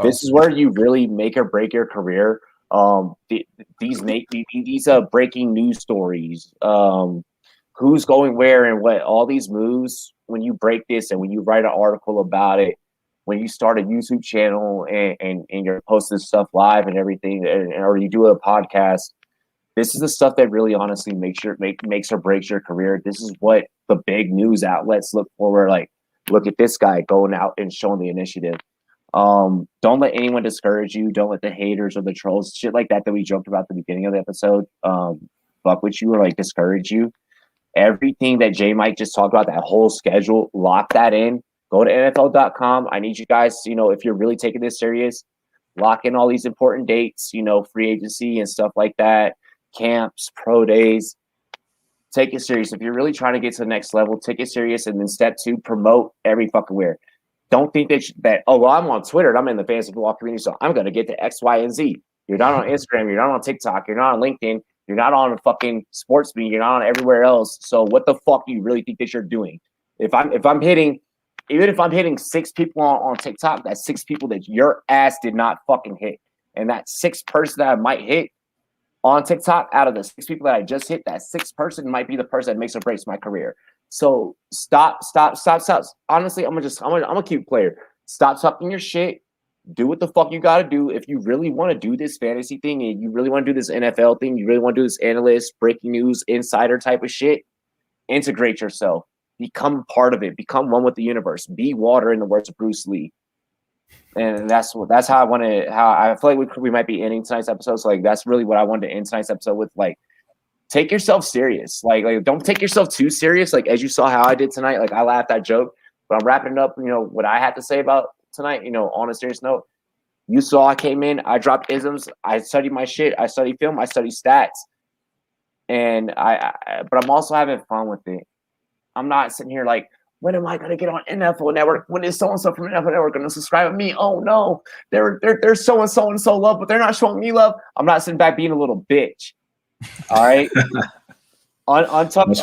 This is where you really make or break your career. These breaking news stories, who's going where and what, all these moves. When you break this and when you write an article about it, when you start a YouTube channel and you're posting stuff live and everything, or you do a podcast, this is the stuff that really honestly makes or breaks your career. This is what the big news outlets look for. Like, look at this guy going out and showing the initiative. Don't let anyone discourage you. Don't let the haters or the trolls, shit like that we joked about at the beginning of the episode, fuck with you or like discourage you. Everything that Jay Mike just talked about, that whole schedule, lock that in. Go to NFL.com. I need you guys, if you're really taking this serious, lock in all these important dates, free agency and stuff like that, camps, pro days. Take it serious. If you're really trying to get to the next level, take it serious. And then step 2, promote every fucking where. Don't think that I'm on Twitter and I'm in the fantasy football community, so I'm going to get to X, Y, and Z. You're not on Instagram. You're not on TikTok. You're not on LinkedIn. You're not on fucking sports media. You're not on everywhere else. So what the fuck do you really think that you're doing? Even if I'm hitting 6 people on TikTok, that's 6 people that your ass did not fucking hit. And that 6th person that I might hit on TikTok, out of the 6 people that I just hit, that 6th person might be the person that makes or breaks my career. So stop. Honestly, I'm a cute player. Stop talking your shit. Do what the fuck you got to do. If you really want to do this fantasy thing and you really want to do this NFL thing, you really want to do this analyst, breaking news, insider type of shit, integrate yourself. Become part of it. Become one with the universe. Be water, in the words of Bruce Lee. And that's how I feel like we might be ending tonight's episode. So like that's really what I wanted to end tonight's episode with. Like, take yourself serious. Like don't take yourself too serious. Like as you saw how I did tonight, like I laughed, I joked, but I'm wrapping it up. What I had to say about tonight. On a serious note, you saw I came in, I dropped isms, I studied my shit, I studied film, I studied stats, and but I'm also having fun with it. I'm not sitting here like, when am I going to get on NFL Network? When is so-and-so from NFL Network going to subscribe to me? Oh no, they're so-and-so and so love, but they're not showing me love. I'm not sitting back being a little bitch. All right. Untuck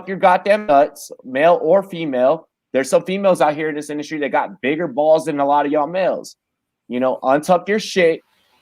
your goddamn nuts, male or female. There's some females out here in this industry that got bigger balls than a lot of y'all males. Untuck your shit.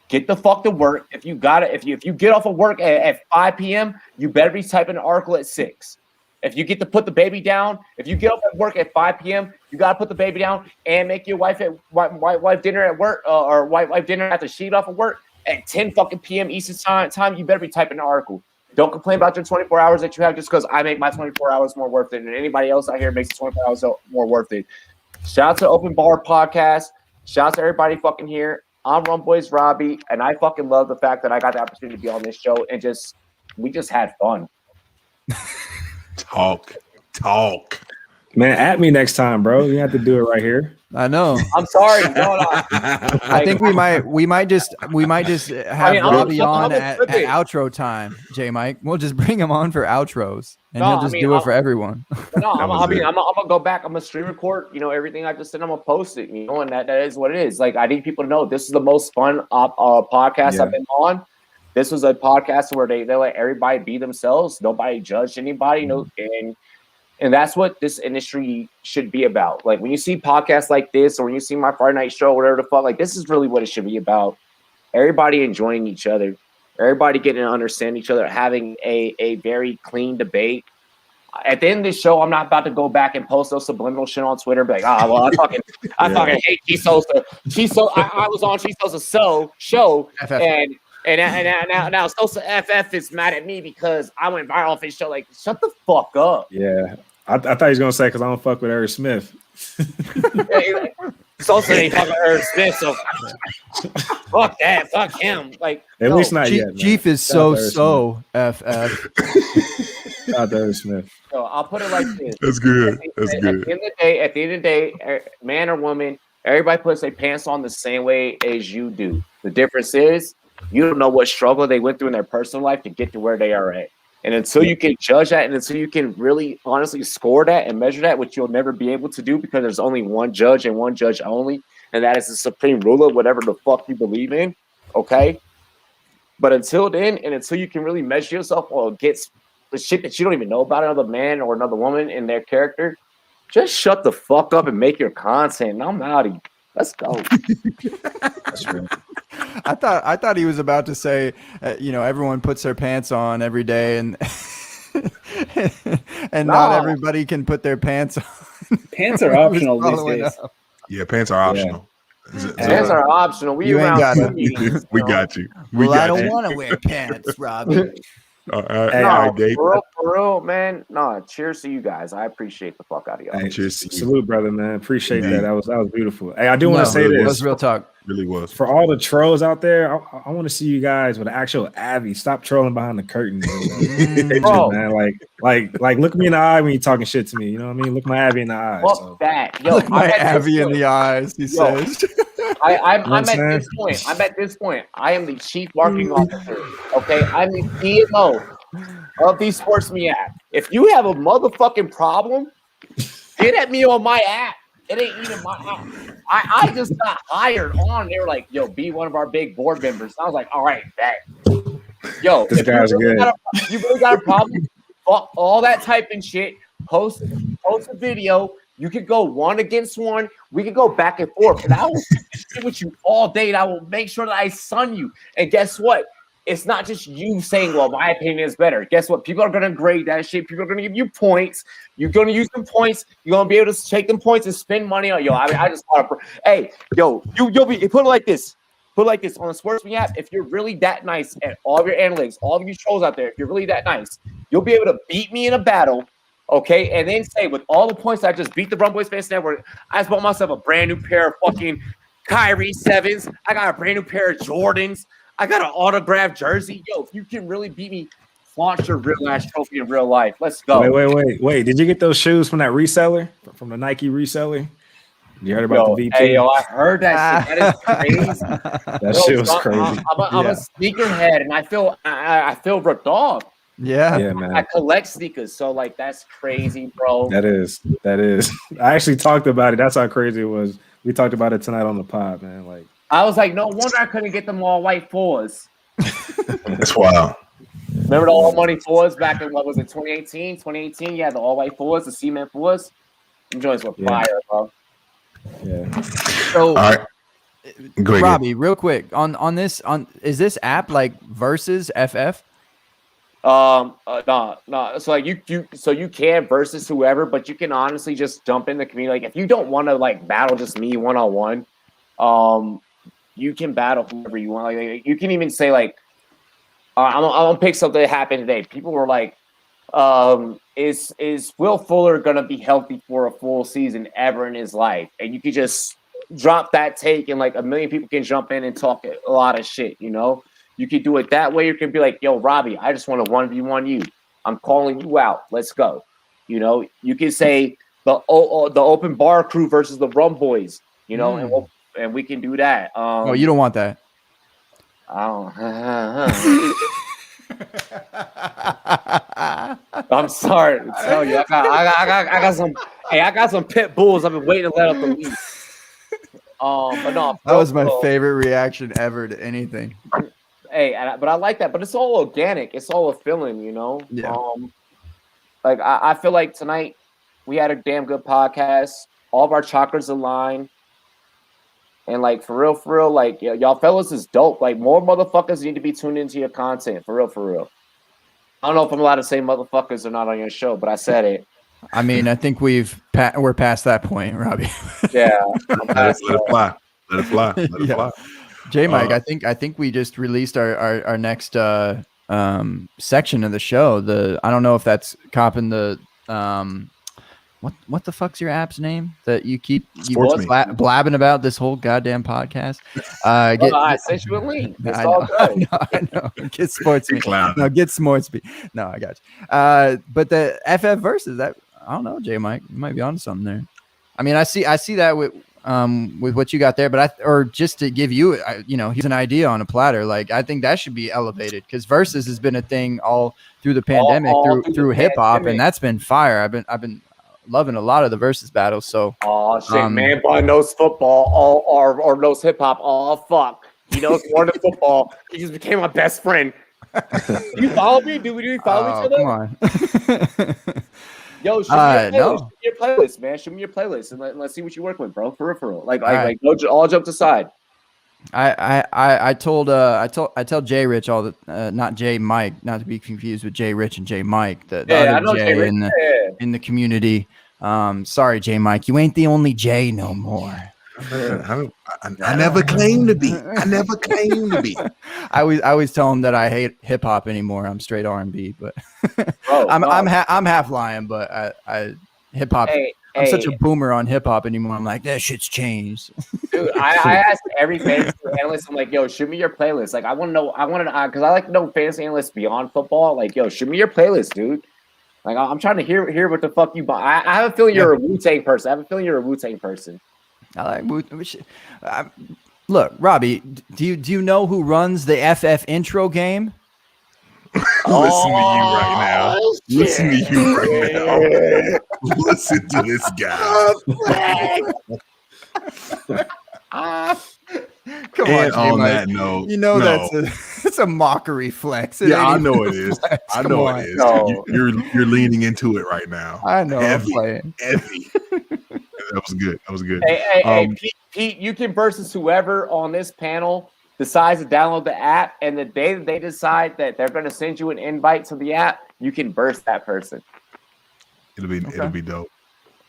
Get the fuck to work. If you get off of work at 5 p.m., you better be typing an article at 6. If you get to put the baby down, if you get up at work at 5 p.m., you got to put the baby down and make your wife dinner at work or wife dinner after she get off of work at 10 fucking p.m. Eastern time. You better be typing an article. Don't complain about your 24 hours that you have just because I make my 24 hours more worth it than anybody else out here makes 24 hours more worth it. Shout out to Open Bar Podcast. Shout out to everybody fucking here. I'm Rum Boys Robbie, and I fucking love the fact that I got the opportunity to be on this show and we just had fun. Talk. Man, at me next time, bro. You have to do it right here. I know. I'm sorry. No. I think we might just have Robbie on at outro time, J Mike. We'll just bring him on for outros, and he'll just do it for everyone. No, I'm gonna go back. I'm gonna screen record. Everything I just said. I'm gonna post it. And that is what it is. Like I need people to know this is the most fun podcast I've been on. This was a podcast where they let everybody be themselves. Nobody judged anybody. And that's what this industry should be about. Like when you see podcasts like this, or when you see my Friday night show, whatever the fuck, like this is really what it should be about. Everybody enjoying each other, everybody getting to understand each other, having a very clean debate. At the end of this show, I'm not about to go back and post those subliminal shit on Twitter. Be like, I fucking hate Chisosa. I was on Chisosa's show, and now Sosa FF is mad at me because I went viral off his show. Like, shut the fuck up. Yeah, I thought he was gonna say because I don't fuck with Eric Smith. Sosa ain't fucking Eric Smith, so fuck that, fuck him. Like, at least not yet. Chief is so FF. Not Eric Smith. So I'll put it like this. That's good. At the end of the day, man or woman, everybody puts their pants on the same way as you do. The difference is you don't know what struggle they went through in their personal life to get to where they are at. And until you can judge that, and until you can really honestly score that and measure that, which you'll never be able to do because there's only one judge and one judge only, and that is the supreme ruler, whatever the fuck you believe in, okay? But until then, and until you can really measure yourself or get the shit that you don't even know about another man or another woman in their character, just shut the fuck up and make your content. And I'm outie. Let's go. That's true. I thought he was about to say, everyone puts their pants on every day, and not everybody can put their pants on. Pants are optional these days. Yeah, pants are optional. Pants are optional. We got you. We got you. I don't want to wear pants, Robbie. All right, Gabe. For real, man. No, cheers to you guys. I appreciate the fuck out of y'all. Hey, cheers. Salute, brother, man. Appreciate that. That was beautiful. Hey, I do want to say this. That was real talk. Really was. For all the trolls out there, I want to see you guys with an actual Abby. Stop trolling behind the curtains, Bro. man. Like, look me in the eye when you're talking shit to me. You know what I mean? Look my Abby in the eye. Fuck So. that. Yo, Look my I'm at this Abby in point. the eyes, he says. I'm I'm at this point. I'm at this point. I am the chief marketing officer. Okay, I'm the CMO of the Sports Me app. If you have a motherfucking problem, get at me on my app. It ain't even my app. I just got hired on. They were like, "Yo, be one of our big board members." I was like, "All right, bet." Yo, This if guy's good. You really got a problem? Fuck all that typing shit. Post a video. You could go 1 against 1. We could go back and forth, and I will sit with you all day, and I will make sure that I sun you. And guess what? It's not just you saying, "Well, my opinion is better." Guess what? People are gonna grade that shit. People are gonna give you points. You're gonna use them points. You're gonna be able to take them points and spend money on. Yo, I just thought, hey, yo, you'll be put it like this. Put it like this on the Sports Me app. If you're really that nice at all of your analytics, all of you trolls out there, if you're really that nice, you'll be able to beat me in a battle. Okay, and then say with all the points I just beat the Run Boys Fans Network, I just bought myself a brand new pair of fucking Kyrie 7s. I got a brand new pair of Jordans. I got an autographed jersey. Yo, if you can really beat me, launch your real ass trophy in real life. Let's go. Wait. Did you get those shoes from that reseller? From the Nike reseller? You heard about the VP? Hey, yo, I heard that shit. That is crazy. That shit was crazy. I'm a sneakerhead, and I feel ripped off. Yeah, man. I collect sneakers, so like that's crazy, bro. That is. I actually talked about it. That's how crazy it was. We talked about it tonight on the pod, man. Like, I was like, no wonder I couldn't get them all white fours. That's wild. Remember the all money fours back in what was it, 2018? 2018, you had the all white fours, the cement fours. Them joints were fire, bro. Yeah. So, All right. Go ahead. Robbie, real quick on this, is this app like Versus FF? No. So like you can versus whoever, but you can honestly just jump in the community. Like if you don't want to like battle just me 1-on-1, you can battle whoever you want. Like you can even say like, I'm gonna pick something that happened today. People were like, is Will Fuller gonna be healthy for a full season ever in his life? And you could just drop that take, and like a million people can jump in and talk a lot of shit. You know. You could do it that way. You can be like, yo, Robbie, I just want to 1v1 you. I'm calling you out. Let's go. You know, you can say the open bar crew versus the Rum Boys, you know, and we can do that. Oh, you don't want that. I'm sorry to tell you. I got some pit bulls I've been waiting to let up the leash. But no, that was my favorite reaction ever to anything. Hey, but I like that. But it's all organic. It's all a feeling, you know. Yeah. Like I feel like tonight we had a damn good podcast. All of our chakras aligned, and like for real, like y'all fellas is dope. Like more motherfuckers need to be tuned into your content. For real. I don't know if I'm allowed to say motherfuckers or not on your show, but I said it. I mean, I think we're past that point, Robbie. Yeah. Let it fly. Let it fly. J Mike, I think we just released our next section of the show. I don't know if that's copping the what the fuck's your app's name that you keep blabbing about this whole goddamn podcast? I sent you a link. It's all good. I know. Get sports me. No, get sports me. No, I got you. But the FF versus that, I don't know, J Mike, you might be onto something there. I mean, I see that with what you got there, but or just to give you, here's an idea on a platter. Like I think that should be elevated because versus has been a thing all through the pandemic, through hip hop, and that's been fire. I've been loving a lot of the versus battles. So shit, man, boy knows football, or knows hip hop. Oh fuck, he knows more than football. He just became my best friend. Do you follow me? Do we follow each other? Come on. Yo, shoot me your playlist, man. Shoot me your playlist and let's see what you work with, bro. For real. Like all jokes aside. I tell Jay Rich all the not Jay Mike, not to be confused with Jay Rich and Jay Mike. The other Jay in the community. Sorry, Jay Mike, you ain't the only Jay no more. I never claimed to be. I always tell him that I hate hip hop anymore. I'm straight R&B, but I'm half lying. But I hip hop. Hey, I'm such a boomer on hip hop anymore. I'm like, that shit's changed. Dude, I asked every fantasy analyst, I'm like, yo, shoot me your playlist. Like, I want to know, because I like to know fantasy analysts beyond football. Like, yo, shoot me your playlist, dude. Like, I'm trying to hear what the fuck you buy. I have a feeling you're a Wu-Tang person. I like look, Robbie, do you know who runs the FF intro game? Listen to you right now. Listen to you right now. Listen to this guy. Come And on, that note, you know no. that's a mockery flex. I know it is. I know on. it is. No. You're leaning into it right now. I know. Heavy, I'm playing. heavy. That was good. That was good. Hey, Pete, you can versus whoever on this panel decides to download the app, and the day that they decide that they're going to send you an invite to the app, you can burst that person. It'll be dope.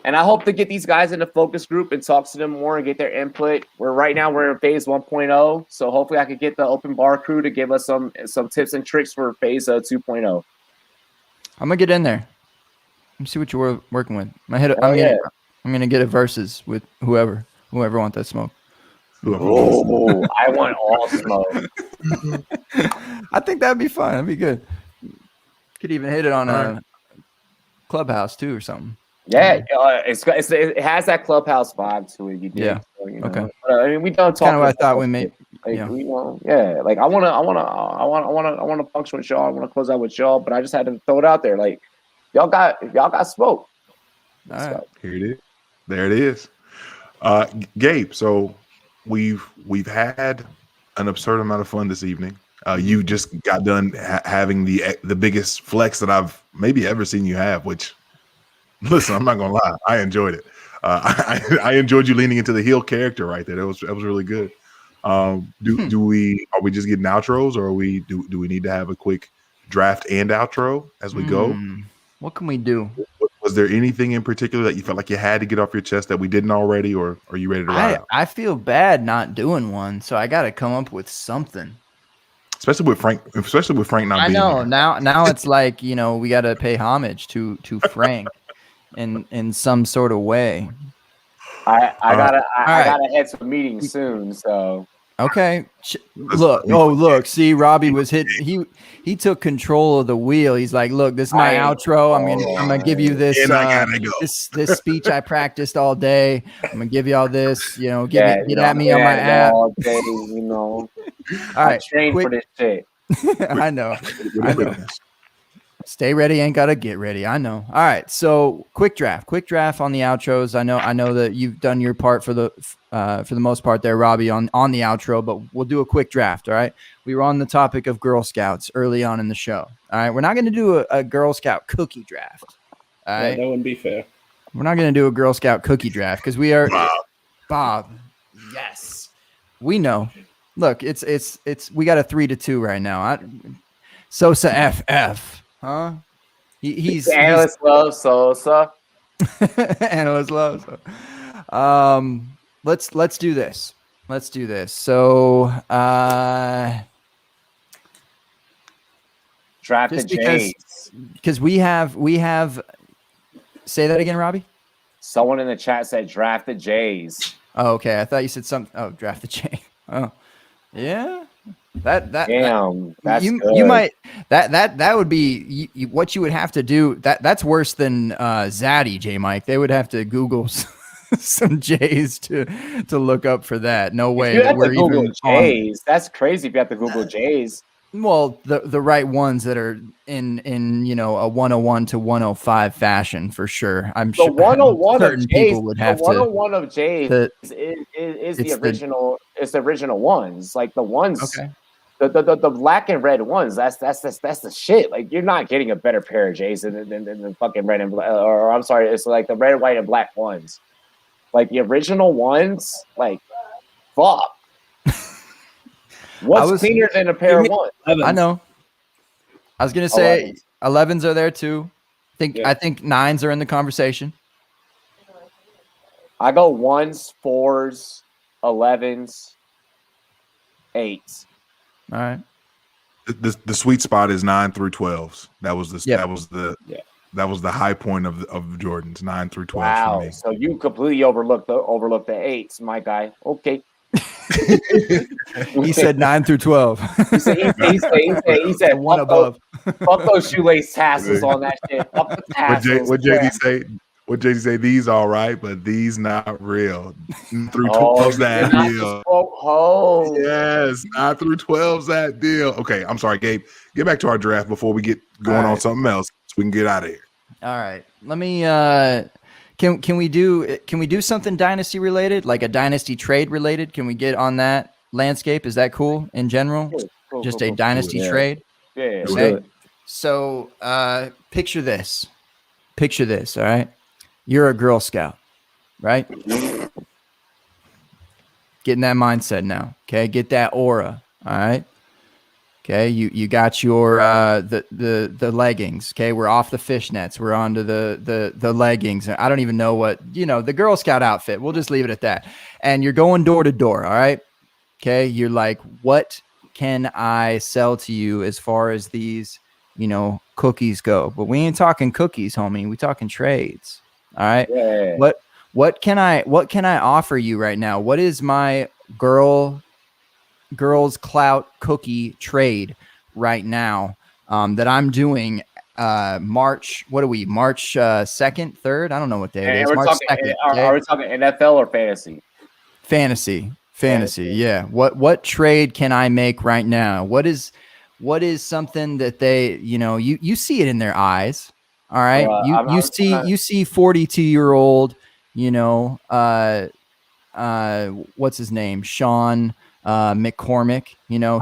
And I hope to get these guys in the focus group and talk to them more and get their input. We're in phase 1.0, so hopefully I could get the open bar crew to give us some tips and tricks for phase 2.0. I'm gonna get in there. Let me see what you're working with. I'm gonna get a versus with whoever wants that smoke. Oh, I want all smoke. I think that'd be fun. That'd be good. Could even hit it on a Clubhouse too or something. Yeah, it has that Clubhouse vibe to it. You did, yeah. So, you know. Okay. But, I mean, we don't talk. Kind of what I thought we made. Like, I want to function with y'all. I want to close out with y'all. But I just had to throw it out there. Like, y'all got smoke. All right. Here it is. There it is. Gabe, so we've had an absurd amount of fun this evening. You just got done having the biggest flex that I've maybe ever seen you have, which, listen, I'm not gonna lie, I enjoyed it. I enjoyed you leaning into the heel character right there. That was really good. Are we just getting outros, or do we need to have a quick draft and outro as we go? What can we do? Was there anything in particular that you felt like you had to get off your chest that we didn't already, or are you ready to ride out? I feel bad not doing one, so I got to come up with something. Especially with Frank not being here. Now it's like, we got to pay homage to Frank in some sort of way. I gotta head to a meeting soon, so. Okay. Look. See, Robbie was hit. He took control of the wheel. He's like, look, this is my outro. I'm gonna give you this this speech I practiced all day. I'm gonna give you all this. Get at me on my app. All day, All right, I trained for this shit. I know. Stay ready, ain't gotta get ready. I know. All right, so quick draft on the outros. I know that you've done your part for the most part there, Robbie, on the outro, but we'll do a quick draft. All right, we were on the topic of Girl Scouts early on in the show. All right, we're not going to do a Girl Scout cookie draft. All right, that wouldn't be fair. We're not going to do a Girl Scout cookie draft because we are Bob. Yes, we know. Look, it's we got a 3-2 right now. Sosa FF. Huh? He's analyst loves Sosa. Analyst loves. Let's do this. So draft the Jays. Because we have. Say that again, Robbie. Someone in the chat said draft the Jays. Oh, okay. I thought you said something. Oh, draft the Jays. Oh, yeah. That's good. You might that would be what you would have to do. That's worse than Zaddy, J Mike. They would have to Google some J's to look up for that. No way. That we're Google J's. That's crazy if you have to Google J's. Well, the right ones that are in a 101 to 105 fashion for sure. I'm sure 101 certain of J's, people would have the 101 of J's is the original. It's the original ones, like the ones. Okay. The black and red ones. That's the shit. Like, you're not getting a better pair of J's than the fucking red and black. Or I'm sorry, it's like the red, white, and black ones. Like the original ones. Like, fuck. What's cleaner than a pair of ones? I know. I was gonna say 11s are there too. I think 9s are in the conversation. I go 1s, 4s, 11s, 8s. All right. The sweet spot is 9 through 12s. That was the the high point of Jordans, 9 through 12 for Wow. me. So you completely overlooked the 8s, my guy. Okay. He said 9 through 12. He said One above. fuck those shoelace tassels on that shit. Fuck the tassels. What JD say? What JD say? These all right, but these not real. 9 through 12's that deal. Yes, 9 through 12's that deal. Okay, I'm sorry, Gabe. Get back to our draft before we get going on something else, so we can get out of here. All right. Let me can we do something dynasty related, like a dynasty trade related? Can we get on that landscape? Is that cool in general? Cool, Just cool, a cool. dynasty trade. Yeah. Okay. So picture this. All right. You're a Girl Scout, right? Get in that mindset now. Okay. Get that aura. All right. Okay. You got your the leggings. Okay. We're off the fishnets. We're onto the leggings. I don't even know what, the Girl Scout outfit. We'll just leave it at that. And you're going door to door. All right. Okay. You're like, what can I sell to you as far as these, cookies go? But we ain't talking cookies, homie. We talking trades. All right. Yeah. What can I offer you right now? What is my girls clout cookie trade right now that I'm doing March 2nd, 3rd? I don't know what day it is. March 2nd. Are we talking NFL or fantasy? Fantasy. Yeah. What trade can I make right now? What is something that they, you see it in their eyes. All right. You see 42-year-old, what's his name? Sean McCormick,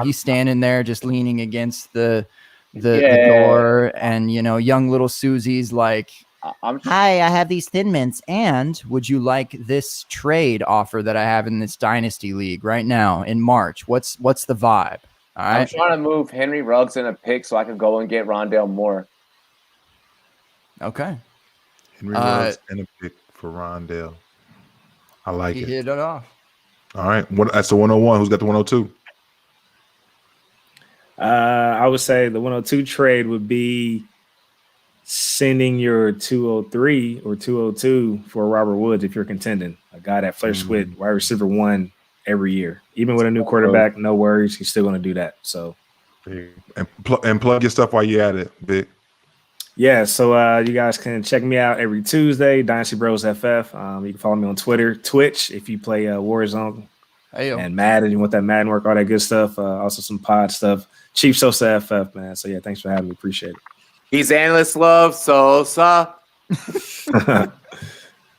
he's standing there just leaning against the door, and young little Susie's like, hi, I have these Thin Mints, and would you like this trade offer that I have in this dynasty league right now in March? What's the vibe? All right. I'm trying to move Henry Ruggs in a pick so I can go and get Rondale Moore. Okay. Henry Ruggs and a pick for Rondale. I like it. He hit it off. All right. That's the 101. Who's got the 102? I would say the 102 trade would be sending your 203 or 202 for Robert Woods if you're contending. A guy that flirts with wide receiver 1 every year. Even with a new quarterback, no worries. He's still going to do that. So, and plug your stuff while you're at it, Big. Yeah, so you guys can check me out every Tuesday, Dynasty Bros FF. You can follow me on Twitter, Twitch, if you play Warzone and Madden, you want that Madden work, all that good stuff. Also some pod stuff. Chief Sosa FF, man. So, yeah, thanks for having me. Appreciate it. He's analyst love Sosa.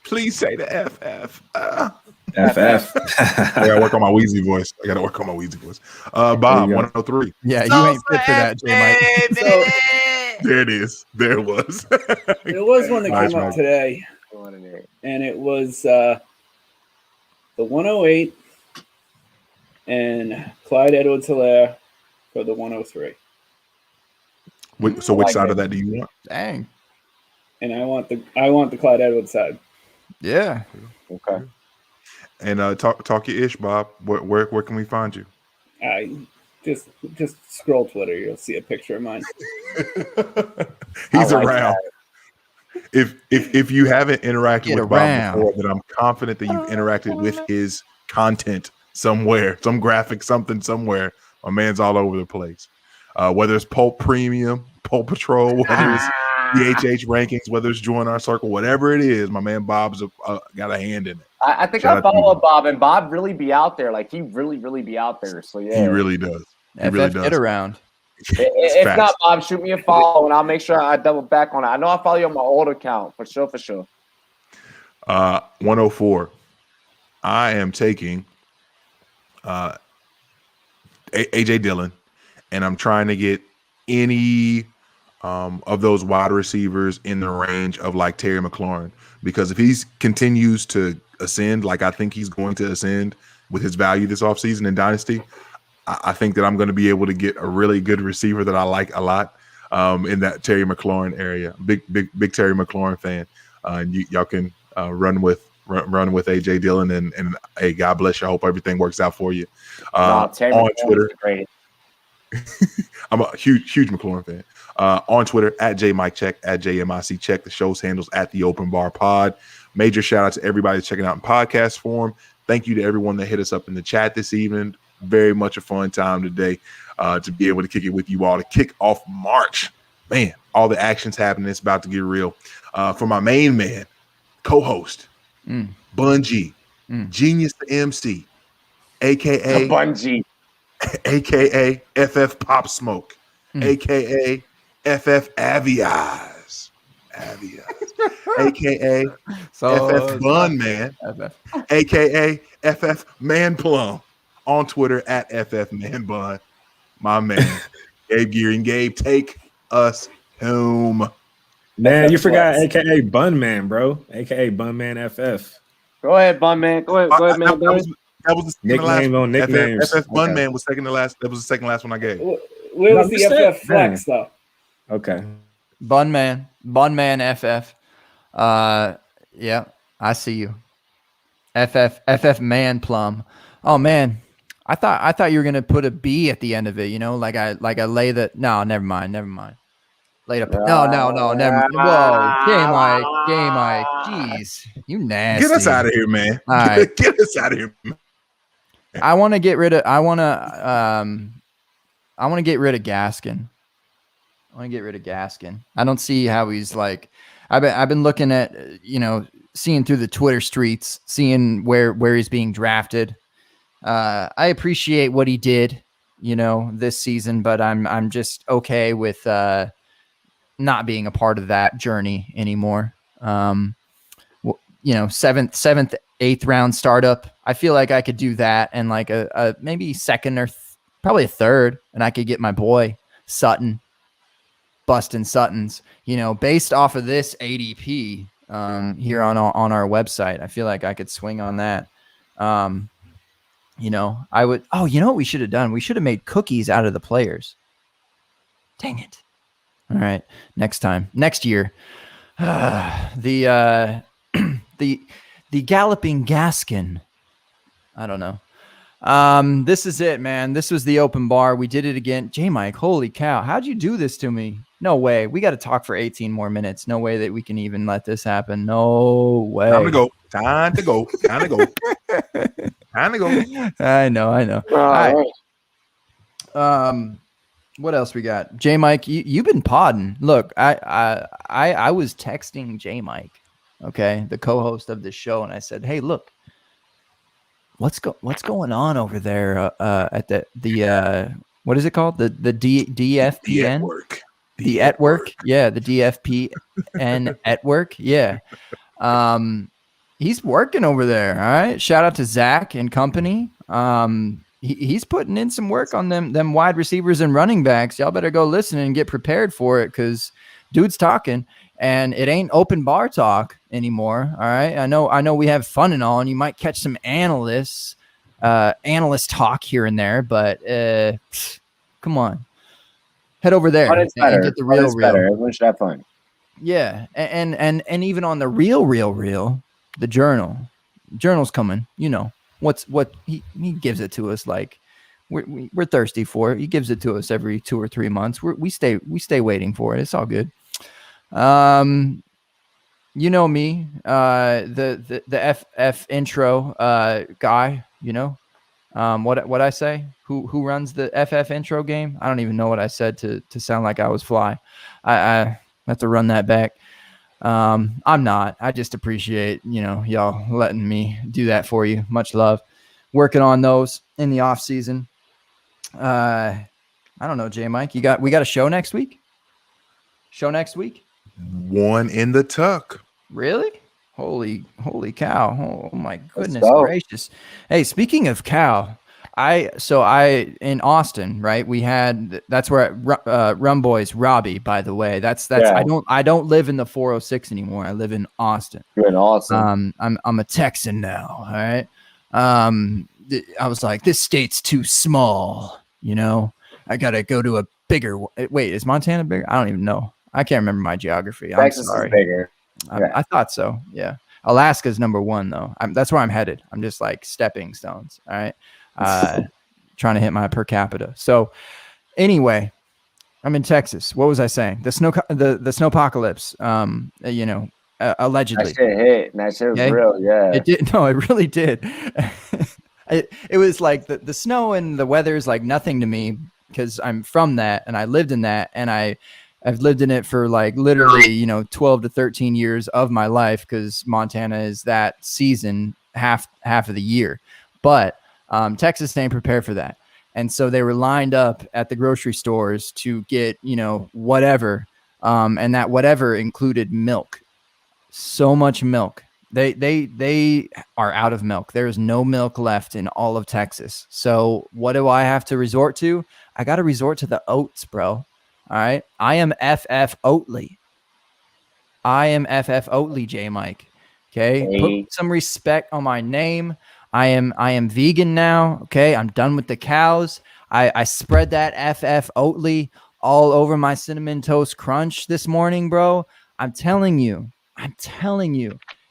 Please say the FF. FF. I gotta work on my Wheezy voice. Bob, 103. Yeah, you ain't fit for that, J Mike. There it is. There it was. There was one that came up today, and it was the 108 and Clyde Edwards-Helaire for the 103. So which side of that do you want? Dang. And I want the Clyde Edwards side. Yeah. Okay. And talk your ish, Bob. Where can we find you? Just scroll Twitter. You'll see a picture of mine. He's around. If you haven't interacted with Bob before, then I'm confident that you've interacted with his content somewhere, some graphic, something somewhere. My man's all over the place. Whether it's Pulp Premium, Pulp Patrol, whether it's DHH rankings, whether it's Join Our Circle, whatever it is, my man Bob's got a hand in it. I think I follow Bob, and Bob really be out there. Like, he really be out there. So, yeah. He really does. He really does. Get around. If not, Bob, shoot me a follow, and I'll make sure I double back on it. I know I follow you on my old account, for sure. 104. I am taking AJ Dillon, and I'm trying to get any of those wide receivers in the range of like Terry McLaurin, because if he continues to ascend like I think he's going to ascend with his value this offseason in Dynasty, I think that I'm going to be able to get a really good receiver that I like a lot in that Terry McLaurin area. Big Terry McLaurin fan. And y'all can run with AJ Dillon, and hey, God bless you. I hope everything works out for you. On Twitter, I'm a huge McLaurin fan. On Twitter at JMikeCheck, at JMICCheck. The show's handles at The Open Bar Pod. Major shout out to everybody checking out in podcast form. Thank you to everyone that hit us up in the chat this evening. Very much a fun time today to be able to kick it with you all to kick off March. Man, all the action's happening. It's about to get real. For my main man, co-host, Bungie, Genius the MC, a.k.a. Bungie. a.k.a. FF Pop Smoke, a.k.a. FF Aviaz, a.k.a. FF Bun Man, a.k.a. FF Man Plum. On Twitter at FF Man Bun. My man, Gabe Geary. And Gabe, take us home. Man, you forgot AKA Bun Man, bro. AKA Bun Man FF. Go ahead, Bun Man. Go ahead, man. That was the nickname on nicknames. FF Bun Man was second to last. That was the second last one I gave. Where was the FF Flex though? Okay. Bun Man FF. Yeah, I see you. FF Man Plum. Oh man, I thought you were gonna put a B at the end of it. You know, like I lay the. No, never mind. Laid up. No, never mind. Whoa, Game Mike. Jeez, you nasty. Get us out of here, man. All right. Get us out of here, man. I want to get rid of Gaskin. I don't see how he's like. I've been looking at seeing through the Twitter streets, seeing where he's being drafted. I appreciate what he did, this season, but I'm just okay with not being a part of that journey anymore. Seventh, eighth round startup. I feel like I could do that and like a maybe second or probably a third, and I could get my boy Sutton, busting Suttons, based off of this ADP here on our website. I feel like I could swing on that. I would. Oh, you know what we should have done? We should have made cookies out of the players. Dang it. All right. Next year. The Galloping Gaskin. I don't know. This is it, man. This was the open bar. We did it again. J-Mike, holy cow. How'd you do this to me? No way. We got to talk for 18 more minutes. No way that we can even let this happen. No way. Time to go. I know. All right. What else we got? J-Mike, you've been podding. Look, I was texting J-Mike, okay, the co-host of this show, and I said, "Hey, look, what's going on over there at the what is it called? The DFPN? The at work? Yeah, the DFPN at work. Yeah. He's working over there. All right. Shout out to Zach and company. He's putting in some work on them wide receivers and running backs. Y'all better go listen and get prepared for it, because dude's talking, and it ain't open bar talk anymore. All right. I know we have fun and all, and you might catch some analyst talk here and there, but come on, head over there and get the real. Everyone should have fun. Yeah. And even on the real, the journal's coming, what he gives it to us. Like we're thirsty for it. He gives it to us every 2 or 3 months. We stay waiting for it. It's all good. Me, the FF intro guy, what I say, who runs the FF intro game. I don't even know what I said to sound like I was fly. I have to run that back. I'm not. I just appreciate, y'all letting me do that for you. Much love. Working on those in the off season. I don't know, J-Mike. We got a show next week? One in the tuck. Really? Holy cow. Oh my goodness gracious. Hey, speaking of cow, I in Austin, right? That's where Rum Boys Robbie, by the way. That's yeah. I don't live in the 406 anymore. I live in Austin. You're in Austin. I'm a Texan now. All right. I was like, this state's too small. I gotta go to a bigger. Wait, is Montana bigger? I don't even know. I can't remember my geography. Texas is bigger. I thought so. Yeah. Alaska's number 1 though. That's where I'm headed. I'm just like stepping stones. All right. Trying to hit my per capita. So anyway, I'm in Texas. What was I saying? The snowpocalypse. Allegedly. That shit hit. That shit was Okay? real. Yeah. It did. No, it really did. It was like the snow and the weather is like nothing to me because I'm from that and I lived in that and I've lived in it for like literally 12 to 13 years of my life because Montana is that season half of the year. But Texas ain't prepared for that. And so they were lined up at the grocery stores to get, whatever. And that whatever included milk. So much milk. They are out of milk. There is no milk left in all of Texas. So what do I have to resort to? I got to resort to the oats, bro. All right. I am FF Oatly. J Mike. Okay. Hey. Put some respect on my name. I am vegan now. Okay. I'm done with the cows. I spread that FF Oatly all over my cinnamon toast crunch this morning, bro. I'm telling you,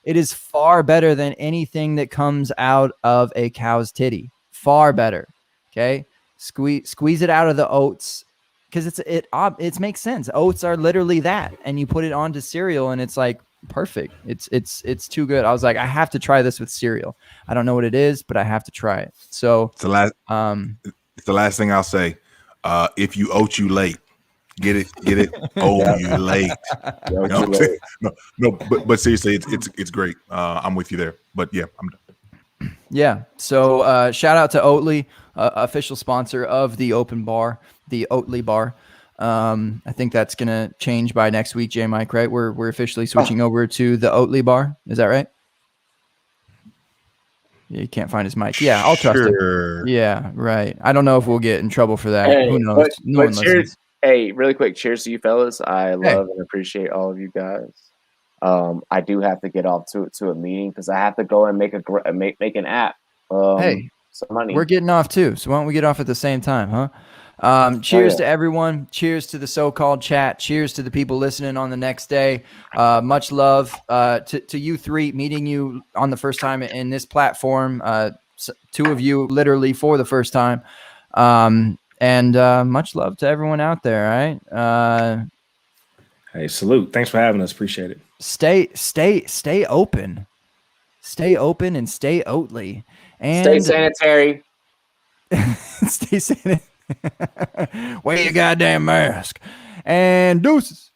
it is far better than anything that comes out of a cow's titty. Far better. Okay. Squeeze it out of the oats because it makes sense. Oats are literally that. And you put it onto cereal and it's like, perfect. It's too good. I was like, I have to try this with cereal. I don't know what it is, but I have to try it. So It's the last thing I'll say. If you oat you late, get it. Oh, you late. You know what I'm saying? No, but seriously, it's great. I'm with you there. But yeah, I'm done. Yeah. So shout out to Oatly, official sponsor of the Open Bar, the Oatly Bar. I think that's gonna change by next week, J Mike, right? We're officially switching over to the Oatly Bar. Is that right? Yeah, he can't find his mic. Yeah, I'll trust him. Yeah, right. I don't know if we'll get in trouble for that. Hey, Who knows? No one cheers. listens. Hey, really quick, cheers to you fellas. I love and appreciate all of you guys. I do have to get off to a meeting because I have to go and make an app. Hey, some money. We're getting off too. So why don't we get off at the same time, huh? Cheers to everyone. Cheers to the so-called chat. Cheers to the people listening on the next day. Much love to you three, meeting you on the first time in this platform. Two of you literally for the first time. And much love to everyone out there. All right. Hey, salute. Thanks for having us. Appreciate it. Stay open. Stay open and stay Oatly. And stay sanitary. Stay sanitary. Wear your goddamn mask. And deuces.